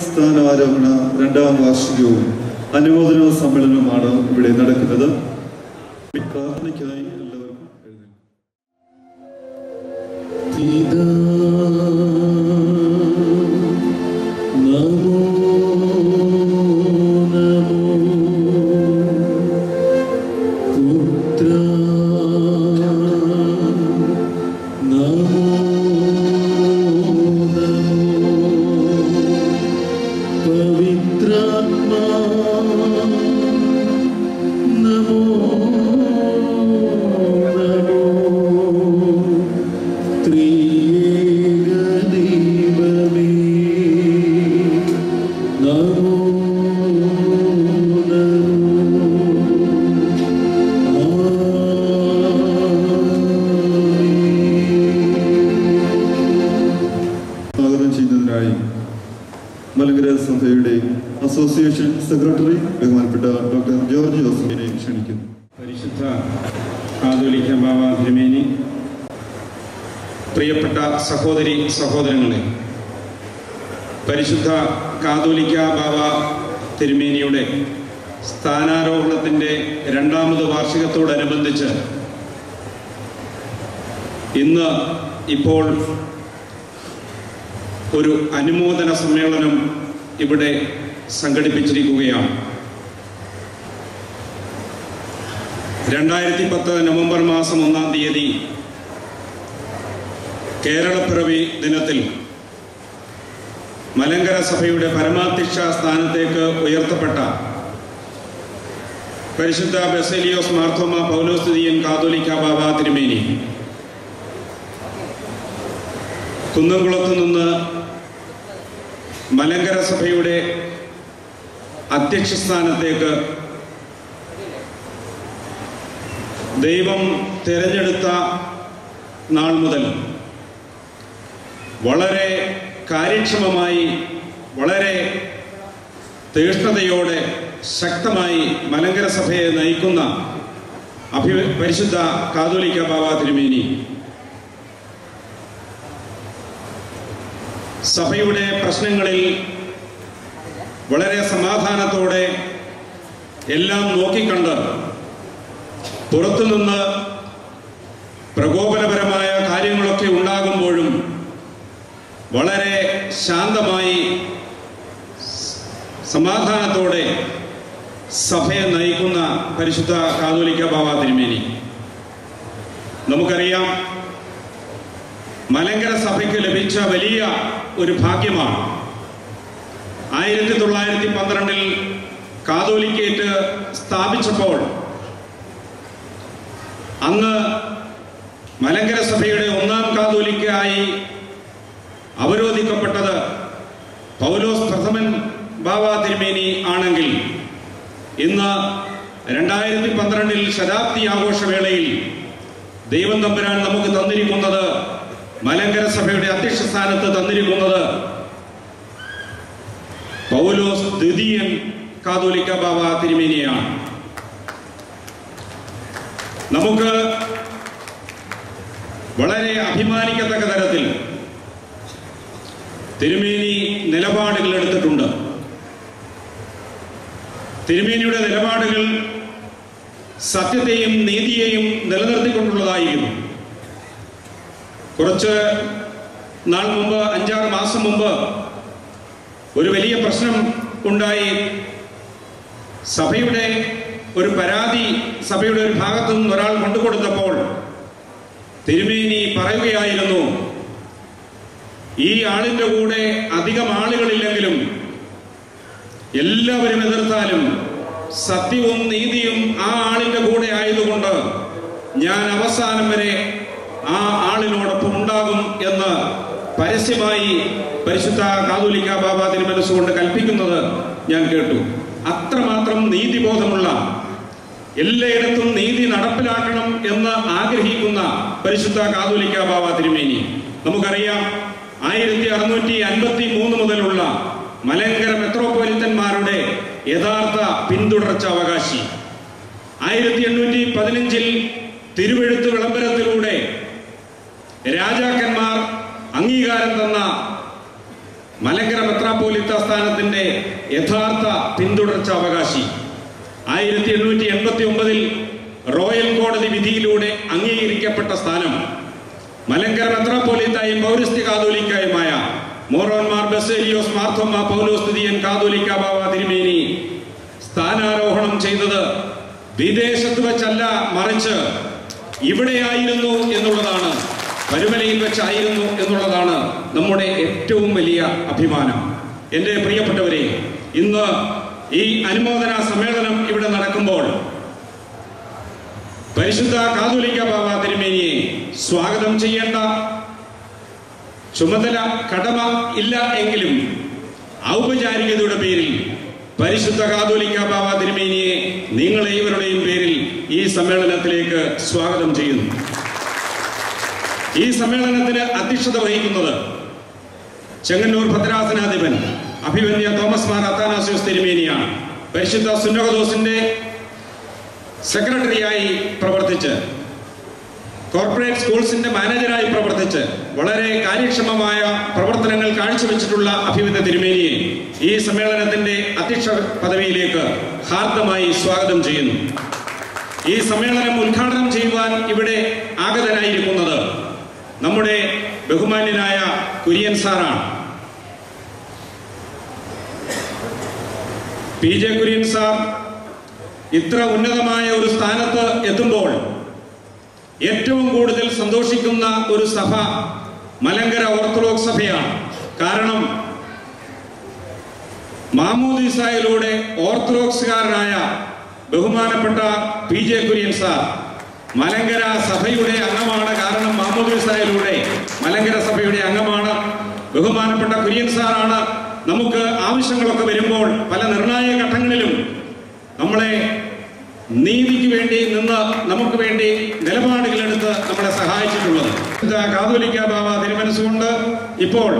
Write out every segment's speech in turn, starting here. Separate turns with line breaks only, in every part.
സ്ഥാനാരോഹണ 2ാം വാർഷികവും അനുമോദന സമ്മേളനവുമാണ് ഇവിടെ നടക്കുന്നത്. പ്രാർത്ഥനയ്ക്കായി എല്ലാവർക്കും മലങ്കര സഭയുടെ അസോസിയേഷൻ സെക്രട്ടറി ബഹുമാനപ്പെട്ട ഡോക്ടർ ജോർജ് ജോസഫിനെ ക്ഷണിക്കുന്നു.
പരിശുദ്ധ കാതോലിക്ക ബാവ തിരുമേനി, പ്രിയപ്പെട്ട സഹോദരി സഹോദരങ്ങളെ, പരിശുദ്ധ കാതോലിക്ക ബാവ തിരുമേനിയുടെ സ്ഥാനാരോഹണത്തിൻ്റെ 2ാമത് വാർഷികത്തോടനുബന്ധിച്ച് ഇന്ന് ഇപ്പോൾ ഒരു അനുമോദന സമ്മേളനം ഇവിടെ സംഘടിപ്പിച്ചിരിക്കുകയാണ്. 2010 നവംബർ മാസം 1-ാം തീയതി കേരളപ്പിറവി ദിനത്തിൽ മലങ്കര സഭയുടെ പരമാധ്യക്ഷ സ്ഥാനത്തേക്ക് ഉയർത്തപ്പെട്ട പരിശുദ്ധ ബസേലിയോസ് മാർത്തോമ പൗലോസ് തൃതീയൻ കാതോലിക്ക ബാവ തിരുമേനി കുന്നംകുളത്ത് നിന്ന് മലങ്കര സഭയുടെ അധ്യക്ഷ സ്ഥാനത്തേക്ക് ദൈവം തിരഞ്ഞെടുത്ത നാൾ മുതൽ വളരെ കാര്യക്ഷമമായി, വളരെ തീഷ്ണതയോടെ, ശക്തമായി മലങ്കര സഭയെ നയിക്കുന്ന പരിശുദ്ധ കാതോലിക്ക ബാവ തിരുമേനി സഭയുടെ പ്രശ്നങ്ങളിൽ വളരെ സമാധാനത്തോടെ എല്ലാം നോക്കിക്കണ്ട് പുറത്തുനിന്ന് പ്രകോപനപരമായ കാര്യങ്ങളൊക്കെ ഉണ്ടാകുമ്പോഴും വളരെ ശാന്തമായി സമാധാനത്തോടെ സഭയെ നയിക്കുന്ന പരിശുദ്ധ കാതോലിക്ക ബാവ തിരുമേനി. നമുക്കറിയാം, മലങ്കര സഭയ്ക്ക് ലഭിച്ച വലിയ ഒരു ഭാഗ്യമാണ് 1912 കാതോലിക്കേറ്റ് സ്ഥാപിച്ചപ്പോൾ അന്ന് മലങ്കര സഭയുടെ 1-ാം കാതോലിക്കയായി അവരോധിക്കപ്പെട്ടത് പൗലോസ് പ്രഥമൻ ബാവ തിരുമേനി ആണെങ്കിൽ ഇന്ന് 2012 ശതാബ്ദി ആഘോഷവേളയിൽ ദൈവം തമ്പുരാൻ നമുക്ക് തന്നിരിക്കുന്നത്, മലങ്കര സഭയുടെ അധ്യക്ഷ സ്ഥാനത്ത് തന്നിരിക്കുന്നത് പൗലോസ് ദ്വിതീയൻ കാതോലിക്ക ബാവ തിരുമേനിയാണ്. നമുക്ക് വളരെ അഭിമാനിക്കത്തക്ക തരത്തിൽ തിരുമേനി നിലപാടുകൾ എടുത്തിട്ടുണ്ട്. തിരുമേനിയുടെ നിലപാടുകൾ സത്യത്തെയും നീതിയെയും നിലനിർത്തിക്കൊണ്ടുള്ളതായിരുന്നു. കുറച്ച് നാൾ മുമ്പ്, 5-6 മാസം മുമ്പ് ഒരു വലിയ പ്രശ്നം ഉണ്ടായി. സഭയുടെ ഒരു പരാതി സഭയുടെ ഒരു ഭാഗത്തു നിന്ന് ഒരാൾ കൊണ്ടുകൊടുത്തപ്പോൾ തിരുമേനി പറയുകയായിരുന്നു, ഈ ആളിൻ്റെ കൂടെ അധികം ആളുകളില്ലെങ്കിലും എല്ലാവരും എതിർത്താലും സത്യവും നീതിയും ആ ആളിൻ്റെ കൂടെ ആയതുകൊണ്ട് ഞാൻ അവസാനം വരെ ആ ആളിനോടൊപ്പം ഉണ്ടാകും എന്ന് പരസ്യമായി പരിശുദ്ധ കാതോലിക്ക ബാവ തിരുമനസ്സുകൊണ്ട് കൽപ്പിക്കുന്നത് ഞാൻ കേട്ടു. അത്രമാത്രം നീതിബോധമുള്ള, എല്ലായിടത്തും നീതി നടപ്പിലാക്കണം എന്ന് ആഗ്രഹിക്കുന്ന പരിശുദ്ധ കാതോലിക്ക ബാവ തിരുമേനി. നമുക്കറിയാം, 1653 മുതലുള്ള മലങ്കര മെത്രോപൊലിത്തന്മാരുടെ യഥാർത്ഥ പിന്തുടർച്ച അവകാശി. 1815 തിരുവെഴുത്ത് വിളംബരത്തിലൂടെ രാജാക്കന്മാർ അംഗീകാരം തന്ന മലങ്കര മെത്രാപ്പോലിത്ത പ്രസ്ഥാനത്തിന്റെ യഥാർത്ഥ പിന്തുടർച്ചാവകാശി. 1889 റോയൽ കോടതി വിധിയിലൂടെ അംഗീകരിക്കപ്പെട്ട സ്ഥാനം മലങ്കര മെത്രാപ്പോലീത്തായും പൗരസ്ത്യ കാതോലിക്കായുമായ മോറോന്മാർ ബസേലിയോസ് മാർത്തോമ്മ പൗലോസ് തൃതീയൻ കാതോലിക്ക ബാവ തിരുമേനി സ്ഥാനാരോഹണം ചെയ്തത് വിദേശത്ത് വെച്ചല്ല, മറിച്ച് ഇവിടെയായിരുന്നു എന്നുള്ളതാണ്, പരുമലയിൽ വെച്ചായിരുന്നു എന്നുള്ളതാണ് നമ്മുടെ ഏറ്റവും വലിയ അഭിമാനം. എൻ്റെ പ്രിയപ്പെട്ടവരെ, ഇന്ന് ഈ അനുമോദന സമ്മേളനം ഇവിടെ നടക്കുമ്പോൾ പരിശുദ്ധ കാതോലിക്ക ബാവ തിരുമേനിയെ സ്വാഗതം ചെയ്യേണ്ട ചുമതല, കടമ ഇല്ല എങ്കിലും ഔപചാരികതയുടെ പേരിൽ പരിശുദ്ധ കാതോലിക്ക ബാവ തിരുമേനിയെ നിങ്ങളെ ഇവരുടെയും പേരിൽ ഈ സമ്മേളനത്തിലേക്ക് സ്വാഗതം ചെയ്യുന്നു. ഈ സമ്മേളനത്തിന് അധ്യക്ഷത വഹിക്കുന്നത് ചെങ്ങന്നൂർ ഭദ്രാസനാധിപൻ അഭിവന്യ തോമസ് മാർ അത്താനാസ്യോസ് തിരുമേനിയാണ്. പരിശുദ്ധ സുന്നഹദോസിന്റെ സെക്രട്ടറിയായി പ്രവർത്തിച്ച്, കോർപ്പറേറ്റ് സ്കൂൾസിന്റെ മാനേജറായി പ്രവർത്തിച്ച് വളരെ കാര്യക്ഷമമായ പ്രവർത്തനങ്ങൾ കാഴ്ചവെച്ചിട്ടുള്ള അഭിവന്യ തിരുമേനിയെ ഈ സമ്മേളനത്തിന്റെ അധ്യക്ഷ പദവിയിലേക്ക് ഹാർദമായി സ്വാഗതം ചെയ്യുന്നു. ഈ സമ്മേളനം ഉദ്ഘാടനം ചെയ്യുവാൻ ഇവിടെ ആഗതനായിരിക്കുന്നത് നമ്മുടെ ബഹുമാന്യനായ കുര്യൻ സാറാണ്. PJ കുര്യൻ സാർ ഇത്ര ഉന്നതമായ ഒരു സ്ഥാനത്ത് എത്തുമ്പോൾ ഏറ്റവും കൂടുതൽ സന്തോഷിക്കുന്ന ഒരു സഭ മലങ്കര ഓർത്തഡോക്സ് സഭയാണ്. കാരണം മാമോദീസായിലൂടെ ഓർത്തഡോക്സുകാരനായ ബഹുമാനപ്പെട്ട PJ കുര്യൻ സാർ മലങ്കര സഭയുടെ അംഗമാണ്. കാരണം മാമോദീസായിലൂടെ മലങ്കര സഭയുടെ അംഗമാണ്. ബഹുമാനപ്പെട്ട കുര്യൻ സാറാണ് നമുക്ക് ആവശ്യങ്ങളൊക്കെ വരുമ്പോൾ പല നിർണായക ഘട്ടങ്ങളിലും നമ്മളെ നീതിക്ക് വേണ്ടി നിന്ന് നമുക്ക് വേണ്ടി നിലപാടുകളെടുത്ത് നമ്മളെ സഹായിച്ചിട്ടുള്ളത്. കാതോലിക്ക ബാവ തിരുമനസ്സുകൊണ്ട് ഇപ്പോൾ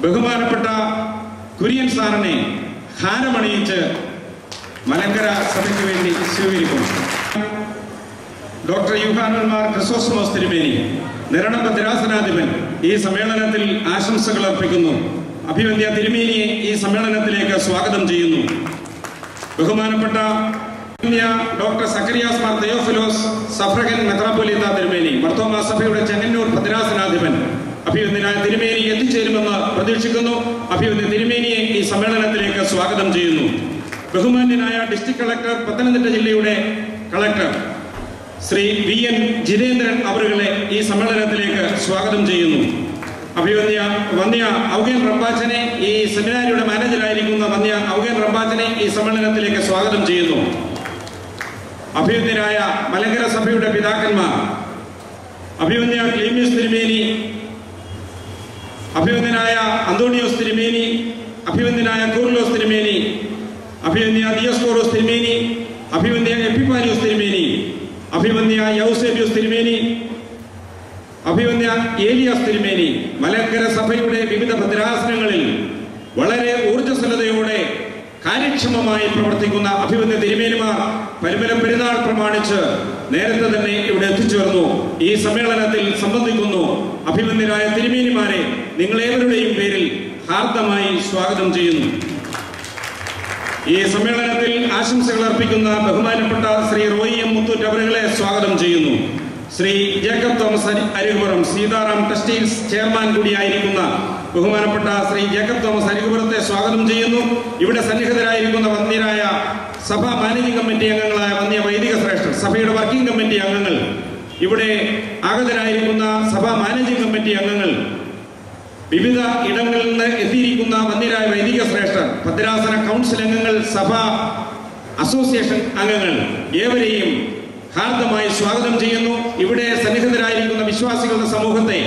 ബഹുമാനപ്പെട്ട കുര്യൻ സാറിനെ ഹാരമണിയിച്ച് മലങ്കര സഭയ്ക്ക് വേണ്ടി സ്വീകരിക്കുന്നു. ഡോക്ടർ യൂഹാനൻ മാർ ക്രിസോസ്റ്റമോസ് തിരുമേനി നിരണം ഭദ്രാസനാധിപൻ ഈ സമ്മേളനത്തിൽ ആശംസകൾ അർപ്പിക്കുന്നു. അഭിവന്യ തിരുമേനിയെ ഈ സമ്മേളനത്തിലേക്ക് സ്വാഗതം ചെയ്യുന്നു. ബഹുമാനപ്പെട്ട ഡോക്ടർ സക്കറിയാസ് മാർ തെയോഫിലോസ് സഫ്രഗൻ മെത്രാപ്പൊലീത്ത തിരുമേനി മർത്തോമാ സഭയുടെ ചെങ്ങന്നൂർ ഭദ്രാസനാധിപൻ അഭിവന്യനായ തിരുമേനി എത്തിച്ചേരുമെന്ന് പ്രതീക്ഷിക്കുന്നു. അഭിവന്യ തിരുമേനിയെ ഈ സമ്മേളനത്തിലേക്ക് സ്വാഗതം ചെയ്യുന്നു. ബഹുമാന്യനായ ഡിസ്ട്രിക്ട് കളക്ടർ, പത്തനംതിട്ട ജില്ലയുടെ കളക്ടർ ശ്രീ VN ജിതേന്ദ്രൻ അവരുകളെ ഈ സമ്മേളനത്തിലേക്ക് സ്വാഗതം ചെയ്യുന്നു. വന്യ ഔഗേൻ റംബാച്ചനെ, ഈ സെമിനാരിയുടെ മാനേജറായിരിക്കുന്ന വന്യ ഔഗേൻ റംബാച്ചനെ ഈ സമ്മേളനത്തിലേക്ക് സ്വാഗതം ചെയ്യുന്നു. അഭിവന്യരായ മലങ്കര സഭയുടെ പിതാക്കന്മാർ അഭിവന്യ ക്ലീമിയസ് തിരുമേനി, അഭിവന്യനായ അന്തോണിയോസ് തിരുമേനി, അഭിവന്യനായ കൂർലോസ് തിരുമേനി, അഭിവന്യ ദിയോസ്കോറോസ് തിരുമേനി, അഭിവന്യ എപ്പിഫാനിയോസ് തിരുമേനി, അഭിവന്യ യൗസേബിയോസ് തിരുമേനി, അഭിവന്യ ഏലിയാസ് തിരുമേനി, മലങ്കര സഭയുടെ വിവിധ ഭദ്രാസനങ്ങളിൽ വളരെ ഊർജ്ജസ്വലതയോടെ കാര്യക്ഷമമായി പ്രവർത്തിക്കുന്ന അഭിവന്യ തിരുമേനിമാർ പരിമല പെരുന്നാൾ പ്രമാണിച്ച് നേരത്തെ തന്നെ ഇവിടെ എത്തിച്ചേർന്നു. ഈ സമ്മേളനത്തിൽ സംബന്ധിക്കുന്നു. അഭിവന്യരായ തിരുമേനിമാരെ നിങ്ങളേവരുടെയും പേരിൽ ഹാർദമായി സ്വാഗതം ചെയ്യുന്നു. ഈ സമ്മേളനത്തിൽ ആശംസകൾ അർപ്പിക്കുന്ന ബഹുമാനപ്പെട്ട ശ്രീ റോയി എം മുത്തൂറ്റ് അവരുകളെ സ്വാഗതം ചെയ്യുന്നു. Shri Jacob Thomas Arikupuram Seetharam textiles chairman കൂടിയായിരിക്കുന്ന ബഹുമാനപ്പെട്ട ശ്രീ ജേക്കബ് തോമസ് അരികുപുറത്തെ സ്വാഗതം ചെയ്യുന്നു. ഇവിടെ സന്നിഹിതരായിരിക്കുന്ന വന്യരായ സഭാ മാനേജിംഗ് കമ്മിറ്റി അംഗങ്ങളായ വന്യ വൈദിക ശ്രേഷ്ഠർ, സഭയുടെ വർക്കിംഗ് കമ്മിറ്റി അംഗങ്ങൾ, ഇവിടെ ആഗതരായിരിക്കുന്ന സഭാ മാനേജിംഗ് കമ്മിറ്റി അംഗങ്ങൾ, വിവിധ ഇടങ്ങളിൽ നിന്ന് എത്തിയിരിക്കുന്ന വന്യരായ വൈദിക ശ്രേഷ്ഠർ, ഭദ്രാസന കൗൺസിൽ അംഗങ്ങൾ, സഭാ അസോസിയേഷൻ അംഗങ്ങൾ, ഏവരെയും ഹാർദമായി സ്വാഗതം ചെയ്യുന്നു. ഇവിടെ സന്നിഹിതരായിരിക്കുന്ന വിശ്വാസികളുടെ സമൂഹത്തെ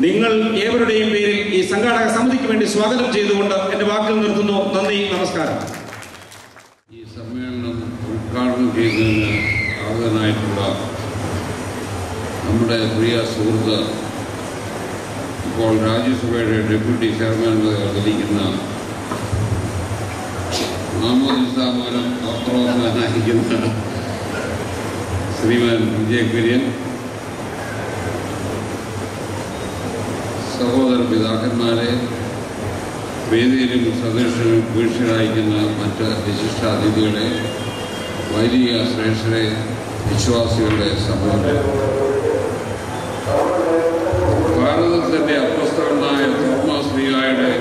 നിങ്ങൾ ഏവരുടെയും പേരിൽ ഈ സംഘാടക സമിതിക്ക് വേണ്ടി സ്വാഗതം ചെയ്തുകൊണ്ട് എന്റെ വാക്കുകൾ നിർത്തുന്നു. നന്ദി, നമസ്കാരം.
ഈ സമ്മേളനം ഉദ്ഘാടനം ചെയ്യുന്നതിന് ആഗതനായിട്ടുള്ള നമ്മുടെ പ്രിയ സുഹൃത്ത്, ഇപ്പോൾ രാജ്യസഭയുടെ ഡെപ്യൂട്ടി ചെയർമാൻ അവതരിക്കുന്ന മാമോദിസ മൂലം ഓർത്തഡോക്സായിരിക്കുന്ന ശ്രീമാൻ PJ കുര്യൻ, സഹോദര പിതാക്കന്മാരെ, വേദിയിലും സദസ്സിലും വീഴ്ചയായിരിക്കുന്ന മറ്റ് വിശിഷ്ടാതിഥികളെ, വൈദിക ശ്രേഷ്ഠരെ, വിശ്വാസികളുടെ സമൂഹം, ഭാരതത്തിൻ്റെ അപ്പസ്തലനായ തോമസ് ലീഗായുടെ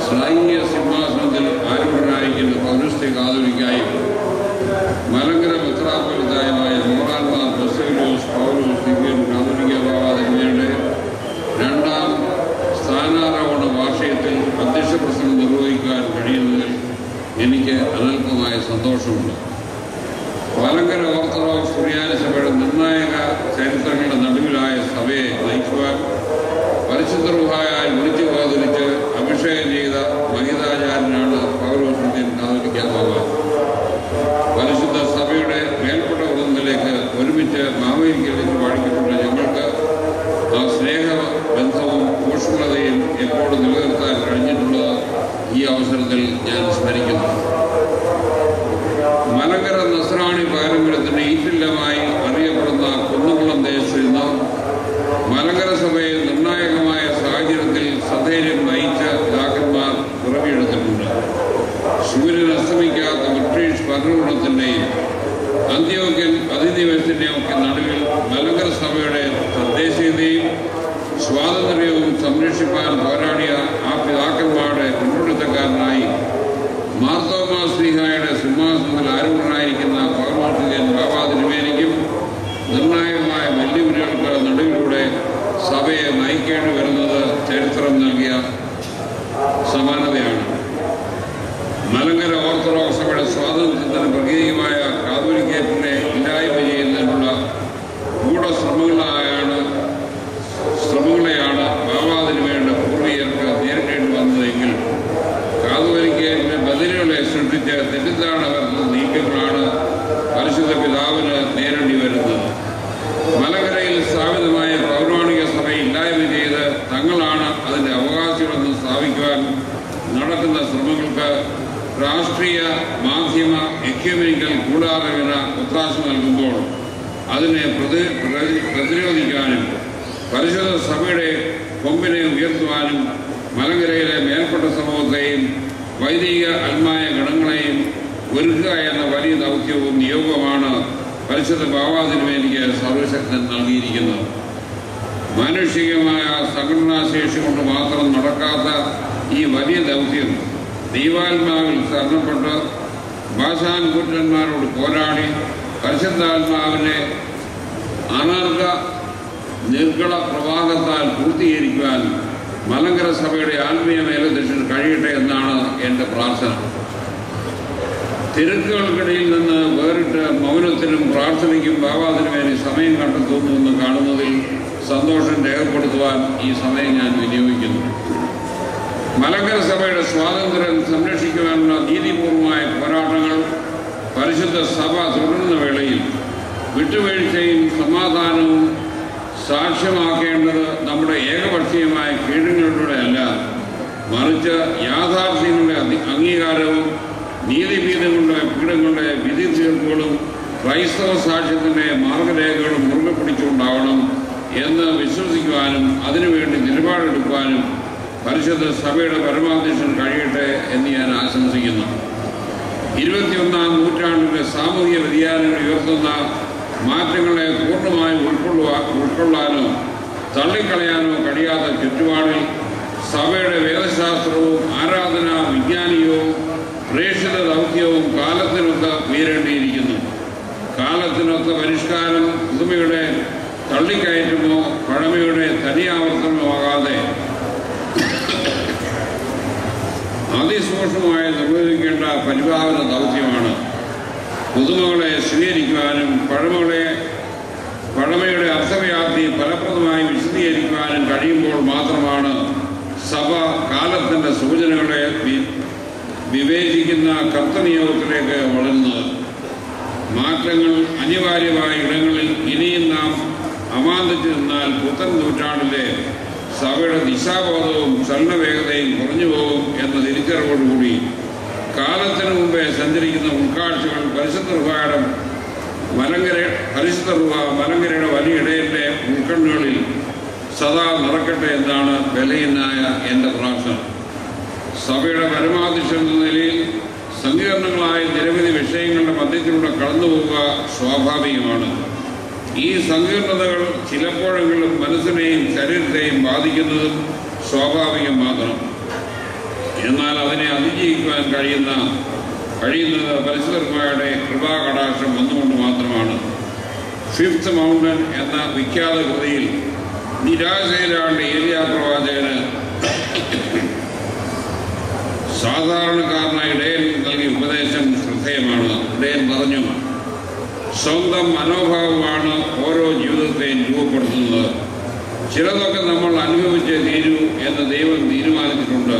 ശ്ലൈഹിക സിംഹാസനത്തിൽ ആരൂഢനായിരിക്കുന്ന പൗരസ്ത്യ കാതോലിക്കായും മലങ്കര മെത്രാപ്പൊലീത്തായുമായ മോറാൻമാർ ബസേലിയോസ് പൗലോസ് ദിവ്യൻ കാതോലിക്ക ബാവാതിരുമേയുടെ രണ്ടാം സ്ഥാനാരോഹണ വാർഷികത്തിൽ അധ്യക്ഷ പ്രസംഗം നിർവഹിക്കാൻ കഴിയുന്നതിൽ എനിക്ക് അനൽപമായ സന്തോഷമുണ്ട്. മലങ്കര ഓർത്തഡോക്സ് സുറിയാനി സഭയുടെ നിർണായക ചരിത്രങ്ങളുടെ നടുവിലായ സഭയെ നയിക്കുവാൻ പരിശുദ്ധ റൂഹായാൽ വിളിച്ചു വേർതിരിച്ച് അഭിഷേകം ചെയ്ത മഹിതാചാര്യനാണ് പൗലോസ് ദിവ്യൻ കാതോലിക്ക ബാവ. പരിശുദ്ധ സഭയുടെ മേൽപ്പെട്ട വൃന്ദത്തിലേക്ക് ഒരുമിച്ച് മാവേലിക്കലിച്ച് പാടിക്കപ്പെട്ട ഞങ്ങൾക്ക് ആ സ്നേഹബന്ധവും ഊഷ്മളതയും എപ്പോഴും നിലനിർത്താൻ കഴിഞ്ഞിട്ടുള്ളത് ഈ അവസരത്തിൽ ഞാൻ സ്മരിക്കുന്നു. മലങ്കര നസ്രാണി പാരമ്പര്യത്തിന് ഈറ്റില്ലമായി അറിയപ്പെടുന്ന കുന്നംകുളം ദേശത്ത് നിന്ന് മലങ്കര സഭയെ നിർണായകമായ സാഹചര്യത്തിൽ സധൈര്യം നയിച്ച പിതാക്കന്മാർ പിറവിയെടുത്തിട്ടുണ്ട്. സൂര്യൻ അസ്തമിക്കാത്ത ബ്രിട്ടീഷ് ഭരണകൂടത്തിൻ്റെയും അന്ത്യോക്യൻ അധിനിവേശത്തിൻ്റെയും ഒക്കെ നടുവിൽ മലങ്കര സഭയുടെ തദ്ദേശീയതയും സ്വാതന്ത്ര്യവും സംരക്ഷിക്കാൻ പോരാടിയ ആ പിതാക്കന്മാരുടെ പിന്തുണക്കാരനായി മാർത്തോമാ ശ്ലീഹായുടെ സിംഹാസനത്തിൽ ആരൂഢനായിരിക്കുന്ന പൗലോസ് ദിവ്യൻ ബാവാതിരുമേനിക്കും നിർണായകമായ വെല്ലുവിളികൾക്ക് നടുവിലൂടെ സഭയെ നയിക്കേണ്ടി വരുന്നത് ചരിത്രം നൽകിയ സമാനതയാണ്. മലങ്കര ഓർത്തഡോക്സ് സഭയുടെ സ്വാതന്ത്ര്യത്തിന് പ്രതീകമായ കാതോലിക്കേറ്റിനെ ഇല്ലായ്മ ചെയ്യുന്നതിനുള്ള ശ്രമങ്ങളെയാണ് ബാവാതിരുമേയുടെ പൂർവികർക്ക് നേരിടേണ്ടി വന്നതെങ്കിൽ കാതോലിക്കേറ്റിന്റെ ബദലുകളെ സൃഷ്ടിച്ച് തെറ്റിദ്ധാരണ വരുന്ന നീക്കങ്ങളാണ് പരിശുദ്ധ പിതാവിന് നേരിടേണ്ടി വരുന്നത്. മലങ്കരയിൽ സ്ഥാപിതമായ പൗരാണിക സഭയെ ഇല്ലായ്മ ചെയ്ത് തങ്ങളാണ് അതിൻ്റെ അവകാശികളെന്ന് സ്ഥാപിക്കുവാൻ നടക്കുന്ന ശ്രമങ്ങൾക്ക് രാഷ്ട്രീയ, മാധ്യമ, എക്യുമെനിക്കൽ കൂടാരവിന ഒത്താശ നൽകുമ്പോൾ അതിനെ പ്രതിരോധിക്കാനും പരിശുദ്ധ സഭയുടെ കൊമ്പിനെ ഉയർത്തുവാനും മലങ്കരയിലെ മേൽപ്പെട്ട സമൂഹത്തെയും വൈദിക ആത്മായ ഗണങ്ങളെയും ഒരുക്കുക എന്ന വലിയ ദൗത്യവും നിയോഗമാണ് പരിശുദ്ധ ബാവാതിരുമേനിക്ക് സർവശക്തൻ നൽകിയിരിക്കുന്നത്. മാനുഷികമായ സംഘടനാശേഷി കൊണ്ട് മാത്രം നടക്കാത്ത ഈ വലിയ ദൗത്യം ദൈവാത്മാവിൽ ശരണപ്പെട്ട് ഭാഷാൻകൂറ്റന്മാരോട് പോരാടി പരിശുദ്ധാത്മാവിനെ അനർഘ നിർഗള പ്രവാഹത്താൽ പൂർത്തീകരിക്കുവാൻ മലങ്കര സഭയുടെ ആത്മീയ മേലധ്യക്ഷന് കഴിയട്ടെ എന്നാണ് എൻ്റെ പ്രാർത്ഥന. തിരക്കുകൾക്കിടയിൽ നിന്ന് വേറിട്ട് മൗനത്തിനും പ്രാർത്ഥനയ്ക്കും ബാവാതിരുമേനി സമയം കണ്ടെത്തുന്നുവെന്ന് കാണുന്നതിൽ സന്തോഷം രേഖപ്പെടുത്തുവാൻ ഈ സമയം ഞാൻ വിനിയോഗിക്കുന്നു. മലങ്കര സഭയുടെ സ്വാതന്ത്ര്യം സംരക്ഷിക്കുവാനുള്ള നീതിപൂർവമായ പോരാട്ടങ്ങൾ പരിശുദ്ധ സഭ തുടരുന്ന വേളയിൽ വിട്ടുവീഴ്ചയും സമാധാനവും സാക്ഷ്യമാക്കേണ്ടത് നമ്മുടെ ഏകപക്ഷീയമായ കീഴങ്ങളിലൂടെ അല്ല, മറിച്ച് യാഥാർത്ഥ്യങ്ങളുടെ അംഗീകാരവും നീതിപീഠങ്ങളുടെ പീഠങ്ങളുടെ വിധി തീർപ്പുകളും ക്രൈസ്തവ സാക്ഷ്യത്തിൻ്റെ മാർഗരേഖകളും മുറുകെ പിടിച്ചുകൊണ്ടാവണം എന്ന് വിശ്വസിക്കുവാനും അതിനുവേണ്ടി നിലപാടെടുക്കുവാനും പരിശുദ്ധ സഭയുടെ പരമാധ്യക്ഷൻ കഴിയട്ടെ എന്ന് ഞാൻ ആശംസിക്കുന്നു. 21-ാം നൂറ്റാണ്ടിൻ്റെ സാമൂഹിക വ്യതിയാനങ്ങൾ ഉയർത്തുന്ന മാറ്റങ്ങളെ പൂർണ്ണമായി ഉൾക്കൊള്ളാനോ തള്ളിക്കളയാനോ കഴിയാത്ത ചുറ്റുപാടിൽ സഭയുടെ വേദശാസ്ത്രവും ആരാധനാ വിജ്ഞാനീയവും പ്രേക്ഷിത ദൗത്യവും കാലത്തിനൊത്ത് ഉയരേണ്ടിയിരിക്കുന്നു. കാലത്തിനൊത്ത പരിഷ്കാരം പുതുമയുടെ തള്ളിക്കയറ്റുമോ പഴമയുടെ തനിയാവർത്തനമോ ആകാതെ അതിസൂക്ഷ്മമായി നിർവഹിക്കേണ്ട പരിപാലന ദൗത്യമാണ്. പുതുമകളെ സ്വീകരിക്കുവാനും പഴമയുടെ അർത്ഥവ്യാപ്തി ഫലപ്രദമായി വിശദീകരിക്കുവാനും കഴിയുമ്പോൾ മാത്രമാണ് സഭ കാലത്തിൻ്റെ സൂചനകളെ വിവേചിക്കുന്ന കർത്തനിയോഗത്തിലേക്ക് വളരുന്നത്. മാറ്റങ്ങൾ അനിവാര്യമായ ഇടങ്ങളിൽ ഇനിയും നാം അമാന്തിച്ചു നിന്നാൽ പുത്തൻ നൂറ്റാണ്ടിലെ സഭയുടെ ദിശാബോധവും ചലനവേഗതയും കുറഞ്ഞു പോകും എന്ന തിരിച്ചറിവോടുകൂടി കാലത്തിനു മുമ്പേ സഞ്ചരിക്കുന്ന ഉൾക്കാഴ്ചകൾ പരിശുദ്ധ മലങ്കരയുടെ വലിയ ഇടയന്റെ ഉൾക്കണ്ണുകളിൽ സദാ നിറക്കട്ടെ എന്നാണ് ബലഹീനായ എൻ്റെ പ്രാർത്ഥന. സഭയുടെ പരമാധ്യക്ഷൻ എന്ന നിലയിൽ സങ്കീർണങ്ങളായ നിരവധി വിഷയങ്ങളുടെ മധ്യത്തിലൂടെ കടന്നുപോവുക സ്വാഭാവികമാണ്. ഈ സങ്കീർണതകൾ ചിലപ്പോഴെങ്കിലും മനസ്സിനെയും ശരീരത്തെയും ബാധിക്കുന്നതും സ്വാഭാവികം മാത്രം. എന്നാൽ അതിനെ അതിജീവിക്കുവാൻ കഴിയുന്നത് പരിശുദ്ധന്മാരുടെ കൃപാകടാക്ഷം വന്നുകൊണ്ട് മാത്രമാണ്. ഫിഫ്ത്ത് മൗണ്ടൻ എന്ന വിഖ്യാത കൃതിയിൽ നിരാശയിലാണ്ട് ഏലിയാ പ്രവാചകന് സാധാരണക്കാരനായ ഇടയൻ നൽകിയ ഉപദേശം ശ്രദ്ധേയമാണ്. ഇടയൻ പറഞ്ഞു, സ്വന്തം മനോഭാവമാണ് ഓരോ ജീവിതത്തെയും രൂപപ്പെടുത്തുന്നത്. ചിലതൊക്കെ നമ്മൾ അനുഭവിച്ചേ തീരൂ എന്ന് ദൈവം തീരുമാനിച്ചിട്ടുണ്ട്.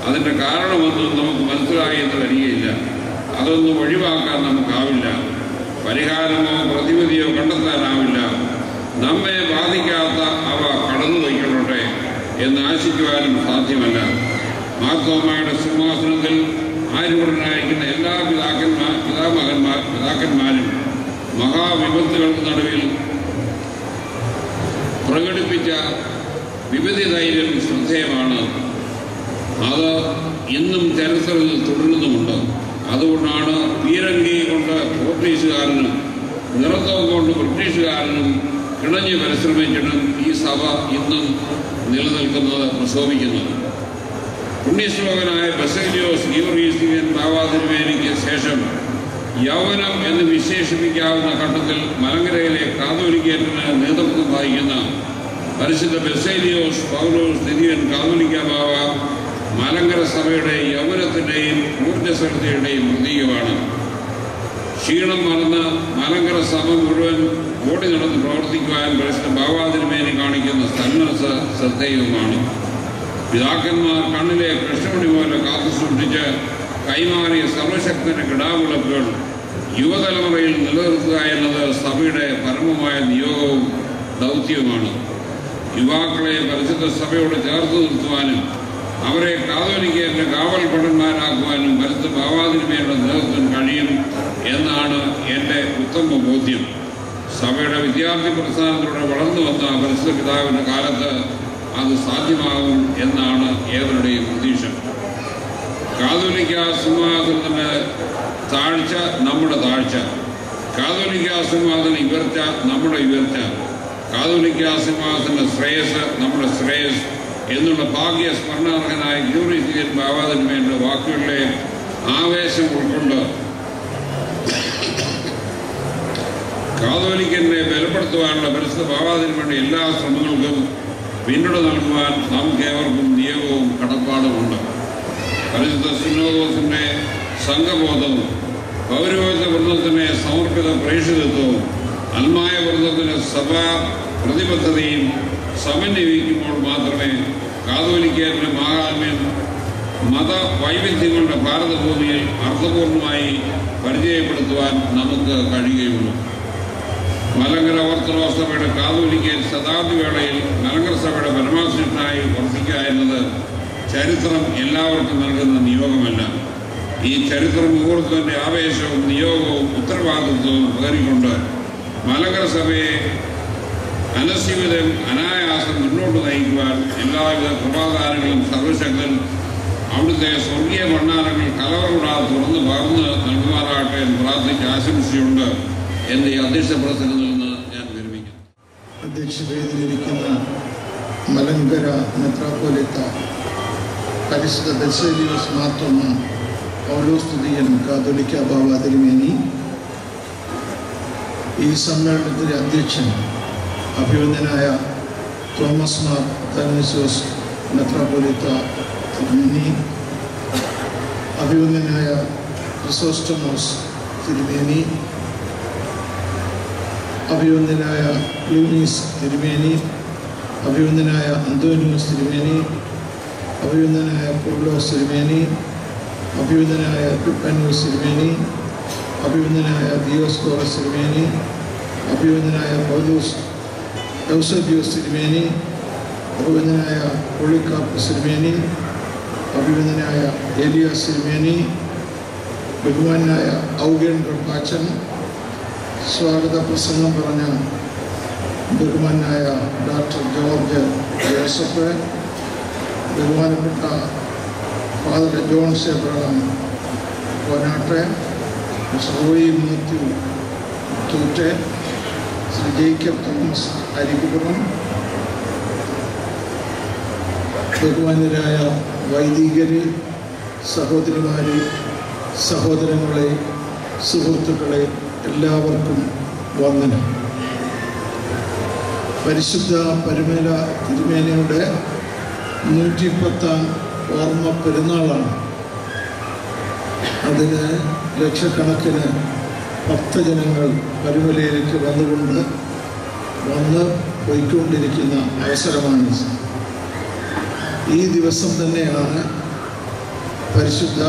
അതിൻ്റെ കാരണമൊന്നും നമുക്ക് മനസ്സിലായി എന്ന് വരികയില്ല. അതൊന്നും ഒഴിവാക്കാൻ നമുക്കാവില്ല. പരിഹാരമോ പ്രതിവിധിയോ കണ്ടെത്താനാവില്ല. നമ്മെ ബാധിക്കാത്ത അവ കടന്നു വയ്ക്കട്ടെ എന്ന് ആശിക്കുവാനും സാധ്യമല്ല. മാർത്തോമായുടെ സിംഹാസനത്തിൽ ആരൂഢനായിരിക്കുന്ന എല്ലാ പിതാക്കന്മാരും മഹാവിപത്തുകൾക്ക് നടുവിൽ പ്രകടിപ്പിച്ച വിപതി ധൈര്യം ശ്രദ്ധേയമാണ്. അത് ഇന്നും ചരിത്രത്തിൽ തുടരുന്നുമുണ്ട്. അതുകൊണ്ടാണ് പീരങ്കി കൊണ്ട് പോർച്ചുഗീസുകാരനും നിറത്തവും കൊണ്ട് ബ്രിട്ടീഷുകാരനും കിണഞ്ഞ് പരിശ്രമിച്ചിട്ടും ഈ സഭ ഇന്നും നിലനിൽക്കുന്നത് പ്രശോഭിക്കുന്നത്. പുണ്യശ്ലോകനായ ബസേലിയോസ് ഗീവർഗീസിയൻ ബാവാതിരുമേനിക്ക് ശേഷം യൗവനം എന്ന് വിശേഷിപ്പിക്കാവുന്ന ഘട്ടത്തിൽ മലങ്കരയിലെ കാതോലിക്കേറ്റിന് നേതൃത്വം വഹിക്കുന്ന പരിശുദ്ധ ബസേലിയോസ് പൗലോസ് ദിദിയൻ കാതോലിക്ക ബാവ മലങ്കര സഭയുടെ യൗവനത്തിൻ്റെയും ഊർജ്ജസ്വലതയുടെയും പ്രതീകമാണ്. ക്ഷീണം മറന്ന് മലങ്കര സഭ മുഴുവൻ ഓടി നടന്ന് പ്രവർത്തിക്കുവാൻ പരിശുദ്ധ ബാവാതിരുമേനി കാണിക്കുന്ന സന്മനസ് ശ്രദ്ധേയവുമാണ്. പിതാക്കന്മാർ കണ്ണിലെ കൃഷ്ണമണി പോലെ കാത്തു സൂക്ഷിച്ച് കൈമാറിയ സർവശക്തന്റെ കിടാവിളക്കുകൾ യുവതലമുറയിൽ നിലനിർത്തുക എന്നത് സഭയുടെ പരമമായ നിയോഗവും ദൗത്യവുമാണ്. യുവാക്കളെ പരിശുദ്ധ സഭയോട് ചേർത്ത് നിർത്തുവാനും അവരെ കാതോലിക്കേറ്റിന്റെ കാവൽ ഭടന്മാരാക്കുവാനും പരിശുദ്ധ ബാവാതിരുമേനിയുടെ നേതൃത്വം കഴിയും എന്നാണ് എൻ്റെ ഉത്തമ ബോധ്യം. സഭയുടെ വിദ്യാർത്ഥി പ്രസ്ഥാനത്തിലൂടെ വളർന്നു വന്ന പരിശുദ്ധ പിതാവിൻ്റെ കാലത്ത് അത് സാധ്യമാകും എന്നാണ് ഏവരുടെയും പ്രതീക്ഷ. കാതോലിക്ക സിംഹാസനത്തിൻ്റെ താഴ്ച നമ്മുടെ താഴ്ച, കാതോലിക്ക സിംഹാസന ഉയർച്ച നമ്മുടെ ഉയർച്ച, കാതോലിക്ക സിംഹാസന ശ്രേയസ് നമ്മുടെ ശ്രേയസ് എന്നുള്ള ഭാഗ്യ സ്മരണാർഹനായ ഗ്യൂറിസിയൻ ബാവാതിരുമേനിയുടെ വാക്കുകളിലെ ആവേശം ഉൾക്കൊണ്ട് കാതോലിക്കനെ ബലപ്പെടുത്തുവാനുള്ള പരിശുദ്ധ ബാവാതിരുമേനിയുടെ എല്ലാ ശ്രമങ്ങൾക്കും പിന്തുണ നൽകുവാൻ നമുക്ക് ഏവർക്കും നിയമവും കടപ്പാടുമുണ്ട്. പരിശുദ്ധ സിനോദോസിന്റെ സംഘബോധവും പൗരോഹിത്യ വൃന്ദത്തിന്റെ സമർപ്പിത പ്രേക്ഷിതത്വവും അൽമായ വൃന്ദത്തിന്റെ സഭാ പ്രതിബദ്ധതയും സമന്വയിക്കുമ്പോൾ മാത്രമേ കാതോലിക്കേറ്റിന്റെ മഹാത്മ്യം മത വൈവിധ്യങ്ങളുടെ ഭാരതഭൂമിയിൽ അർത്ഥപൂർണമായി പരിചയപ്പെടുത്തുവാൻ നമുക്ക് കഴിയുകയുള്ളൂ. മലങ്കര ഓർത്തഡോക്സ് സഭയുടെ കാതോലിക്കേറ്റ് ശതാബ്ദി വേളയിൽ മലങ്കര സഭയുടെ പരമാധ്യക്ഷനായി വർദ്ധിക്കുക എന്നത് ചരിത്രം എല്ലാവർക്കും നൽകുന്ന നിയോഗമല്ല. ഈ ചരിത്ര മുഹൂർത്തത്തിന്റെ ആവേശവും നിയോഗവും ഉത്തരവാദിത്വവും കയറിക്കൊണ്ട് മലങ്കര സഭയെ അനസ്യൂതം അനായാസം മുന്നോട്ട് നയിക്കുവാൻ എല്ലാവിധ കൃപാദാനങ്ങളും സർവശക്തൻ അവിടുത്തെ സ്വർഗീയ ഭണ്ഡാരങ്ങൾ കലവറകൂടാതെ തുറന്ന് പകർന്ന് നൽകുമാറാകട്ടെ എന്ന് പ്രാർത്ഥിച്ച് ആശംസയുണ്ട് എന്ന് ഈ അധ്യക്ഷ പ്രസംഗത്തിൽ നിന്ന് ഞാൻ വിരമിക്കുന്നു.
അധ്യക്ഷതയിലിരിക്കുന്ന മലങ്കര മെത്രാപ്പോലീത്ത പരിശുദ്ധ ബസേലിയോസ് മാർത്തോമ്മ പൗലോസ് ദിദിയൻ കാതോലിക്ക ബാവാതിരുമേനി, ഈ സമ്മേളനത്തിലെ അധ്യക്ഷൻ അഭിവന്ദനായ തോമസ് മാർ തനേസോസ് മെത്രാപ്പോലീത്ത തിരുമേനി, അഭിവന്ദനായ ക്രിസോസ്റ്റമോസ് തിരുമേനി, അഭിവന്ദനായ ലൂനീസ് തിരുമേനി, അഭിവന്ദനായ അന്തോനിയോസ് തിരുമേനി, അഭിവന്ദനായ പൗലോസ് തിരുമേനി, അഭിവന്ദനായ എപ്പിഫാനിയോസ് തിരുമേനി, അഭിവന്ദനായ ദിയോസ്കോറസ് തിരുമേനി, അഭിവന്ദനായ പൗലോസ് യൗസേബിയോസ് തിരുമേനി, അഭിവന്ദനായ പൊളിക്കാപ്പസ് തിരുമേനി, അഭിവന്ദനായ ഏലിയാസ് തിരുമേനി, ബഹുമാനായ ഔഗേൻ റപ്പാച്ചൻ, സ്വാഗത പ്രസംഗം പറഞ്ഞ ബഹുമാനായ ഡോക്ടർ ജോർജ് ജോസഫ്, ബഹുമാനപ്പെട്ട ജോൺ എബ്രഹാം കോനാട്ടെ, റോയി മാത്യു തൂറ്റെ, ശ്രീ ജേക്കബ് തോമസ് അരികുപുറം, ബഹുമാന്യരായ വൈദികരെ, സഹോദരിമാരെ, സഹോദരങ്ങളെ, സുഹൃത്തുക്കളെ, എല്ലാവർക്കും വന്ദനം. പരിശുദ്ധ പരുമല തിരുമേനിയുടെ 110ാം ഓർമ്മ പെരുന്നാളാണ്. അതിന് ലക്ഷക്കണക്കിന് ഭക്തജനങ്ങൾ പരുമലയിലേക്ക് വന്ന് പോയിക്കൊണ്ടിരിക്കുന്ന അവസരമാണ്. ഈ ദിവസം തന്നെയാണ് പരിശുദ്ധ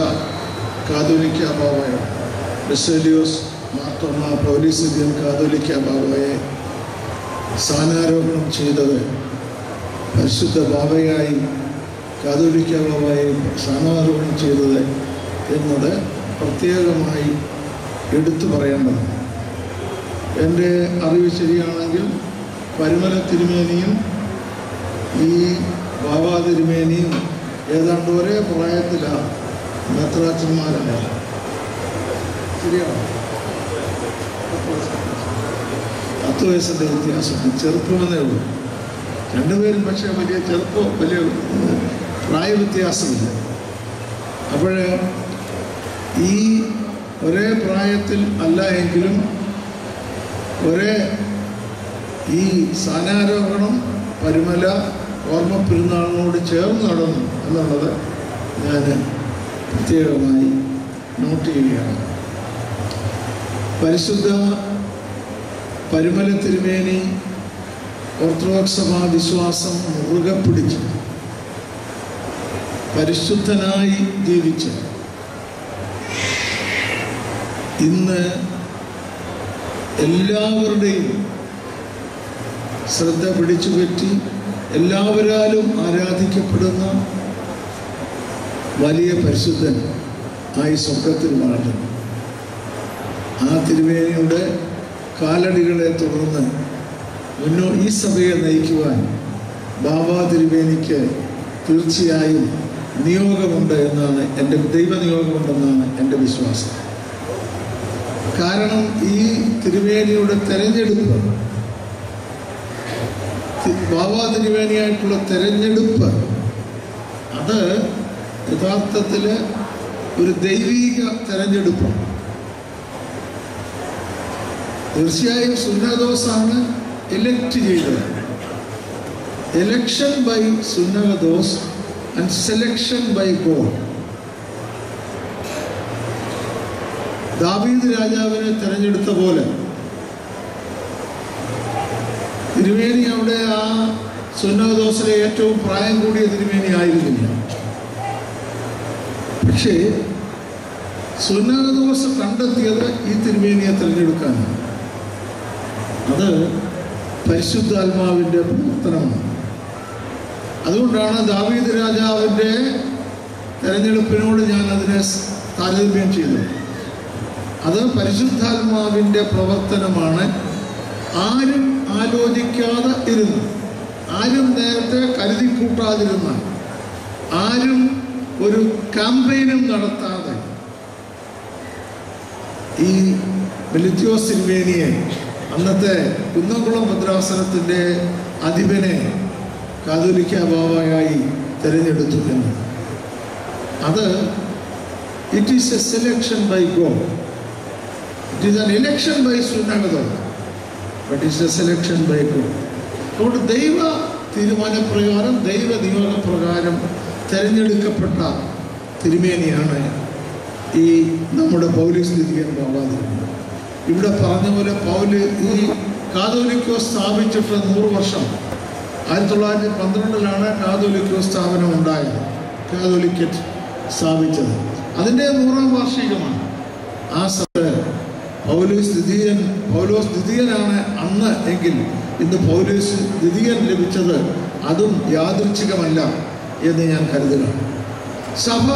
കാതോലിക്ക ബാവയെ, ബസേലിയോസ് മാർത്തോമാ പൗലീസിയൻ കാതോലിക്ക ബാവയെ സ്ഥാനാരോഹണം ചെയ്തത്. പരിശുദ്ധ ബാവയായി കാതോലിക്ക ബാവയെ സ്ഥാനാരോഹണം ചെയ്തത് എന്നത് പ്രത്യേകമായി എടുത്തു പറയേണ്ടതാണ്. എൻ്റെ അറിവ് ശരിയാണെങ്കിൽ പരുമല തിരുമേനിയും ഈ ബാബ തിരുമേനിയും ഏതാണ്ട് ഒരേ പ്രായത്തിലാണ് മെത്രാച്ചന്മാരാണ്. ശരിയാണ്, 10 വയസ്സിൻ്റെ വ്യത്യാസം, ചെറുപ്പമെന്നേ ഉള്ളൂ. രണ്ടുപേരും പക്ഷേ വലിയ പ്രായ വ്യത്യാസമില്ല. അപ്പോൾ ഈ ഒരേ പ്രായത്തിൽ അല്ല എങ്കിലും ഈ സ്ഥാനാരോഹണം പരുമല ഓർമ്മ പെരുന്നാളിനോട് ചേർന്ന് നടന്നു എന്നുള്ളത് ഞാൻ പ്രത്യേകമായി നോട്ട് ചെയ്യുകയാണ്. പരിശുദ്ധ പരുമല തിരുമേനി ഓർത്തഡോക്സ് സഭാ വിശ്വാസം മുറുകെ പിടിച്ച് പരിശുദ്ധനായി ജീവിച്ച് ഇന്ന് എല്ലാവരുടെയും ശ്രദ്ധ പിടിച്ചുപറ്റി എല്ലാവരാലും ആരാധിക്കപ്പെടുന്ന വലിയ പരിശുദ്ധൻ ആയി സ്വർഗത്തിൽ വളർന്നു. ആ തിരുമേനിയുടെ കാലടികളെ തുടർന്ന് ഈ സഭയെ നയിക്കുവാൻ ബാബാ തിരുമേനിക്ക് തീർച്ചയായും നിയോഗമുണ്ട് എന്നാണ് ദൈവനിയോഗമുണ്ടെന്നാണ് എൻ്റെ വിശ്വാസം. കാരണം ഈ തിരുമേനിയുടെ തെരഞ്ഞെടുപ്പ്, ബാബാ തിരുമേനിയായിട്ടുള്ള തെരഞ്ഞെടുപ്പ്, അത് യഥാർത്ഥത്തിൽ ഒരു ദൈവീക തെരഞ്ഞെടുപ്പാണ്. തീർച്ചയായും സുന്നഹദോസാണ് എലക്ട് ചെയ്തത്. എലക്ഷൻ ബൈ സുന്നഹദോസ് ആൻഡ് സെലക്ഷൻ ബൈ ഗോഡ്. ദാവീദ് രാജാവിനെ തെരഞ്ഞെടുത്ത പോലെ തിരുമേനി അവിടെ ആ സുന്നഹദോസിലെ ഏറ്റവും പ്രായം കൂടിയ തിരുമേനി ആയിരുന്നില്ല. പക്ഷേ സുന്നഹദോസ് കണ്ടെത്തിയത് ഈ തിരുമേനിയെ തിരഞ്ഞെടുക്കാനാണ്. അത് പരിശുദ്ധാത്മാവിൻ്റെ പ്രവർത്തനമാണ്. അതുകൊണ്ടാണ് ദാവീദ് രാജാവിൻ്റെ തെരഞ്ഞെടുപ്പിനോട് ഞാൻ അതിനെ താരതമ്യം ചെയ്തത്. അത് പരിശുദ്ധാത്മാവിൻ്റെ പ്രവർത്തനമാണ്. ആരും ആലോചിക്കാതെ ഇരുന്ന്, ആരും നേരത്തെ കരുതിക്കൂട്ടാതിരുന്ന, ആരും ഒരു ക്യാമ്പയിനും നടത്താതെ ഈ മെലിത്യോസ് തിരുമേനിയെ, അന്നത്തെ കുന്നംകുളം ഭദ്രാസനത്തിൻ്റെ അധിപനെ കാതോലിക്ക ബാവയായി തിരഞ്ഞെടുത്തു എന്ന്. അത് it is a selection by God. It is an election by സുന്നഹദോസ്, but it's a selection by God. അതുകൊണ്ട് ദൈവ തീരുമാനപ്രകാരം, ദൈവ നിയോഗപ്രകാരം തിരഞ്ഞെടുക്കപ്പെട്ട തിരുമേനിയാണ് ഈ നമ്മുടെ പൗലോസ് ദിദിയൻ ബാബാ തിരുമേനി. ഇവിടെ പറഞ്ഞ പോലെ ഈ കാതോലിക്കോസ് സ്ഥാപിച്ചിട്ട് 100 വർഷം. 1912 കാതോലിക്കോസ് സ്ഥാപനം ഉണ്ടായത്, കാതോലിക്കറ്റ് സ്ഥാപിച്ചത്. അതിൻ്റെ 100ാം വാർഷികമാണ്. ആ പൗലോസ് ദ്വിതീയനാണ് അന്ന് എങ്കിൽ ഇന്ന് പൗലോസ് ദ്വിതീയൻ ലഭിച്ചത് അതും യാദൃച്ഛികമല്ല എന്ന് ഞാൻ കരുതുക. സഭ,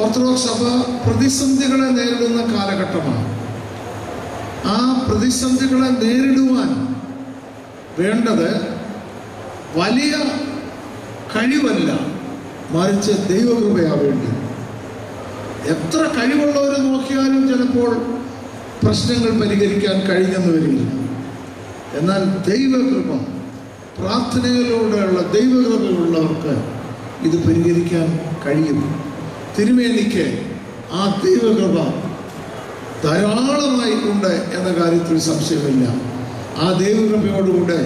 ഓർത്തഡോക്സ് സഭ പ്രതിസന്ധികളെ നേരിടുന്ന കാലഘട്ടമാണ്. ആ പ്രതിസന്ധികളെ നേരിടുവാൻ വേണ്ടത് വലിയ കഴിവല്ല, മറിച്ച് ദൈവകൃപയാ വേണ്ടി. എത്ര കഴിവുള്ളവർ നോക്കിയാലും ചിലപ്പോൾ പ്രശ്നങ്ങൾ പരിഹരിക്കാൻ കഴിഞ്ഞെന്ന് വരില്ല. എന്നാൽ ദൈവകൃപ, പ്രാർത്ഥനയിലൂടെയുള്ള ദൈവകൃപയുള്ളവർക്ക് ഇത് പരിഹരിക്കാൻ കഴിയും. തിരുമേനിക്ക് ആ ദൈവകൃപ ധാരാളമായി ഉണ്ട് എന്ന കാര്യത്തിൽ സംശയമില്ല. ആ ദൈവകൃപയോടുകൂടെ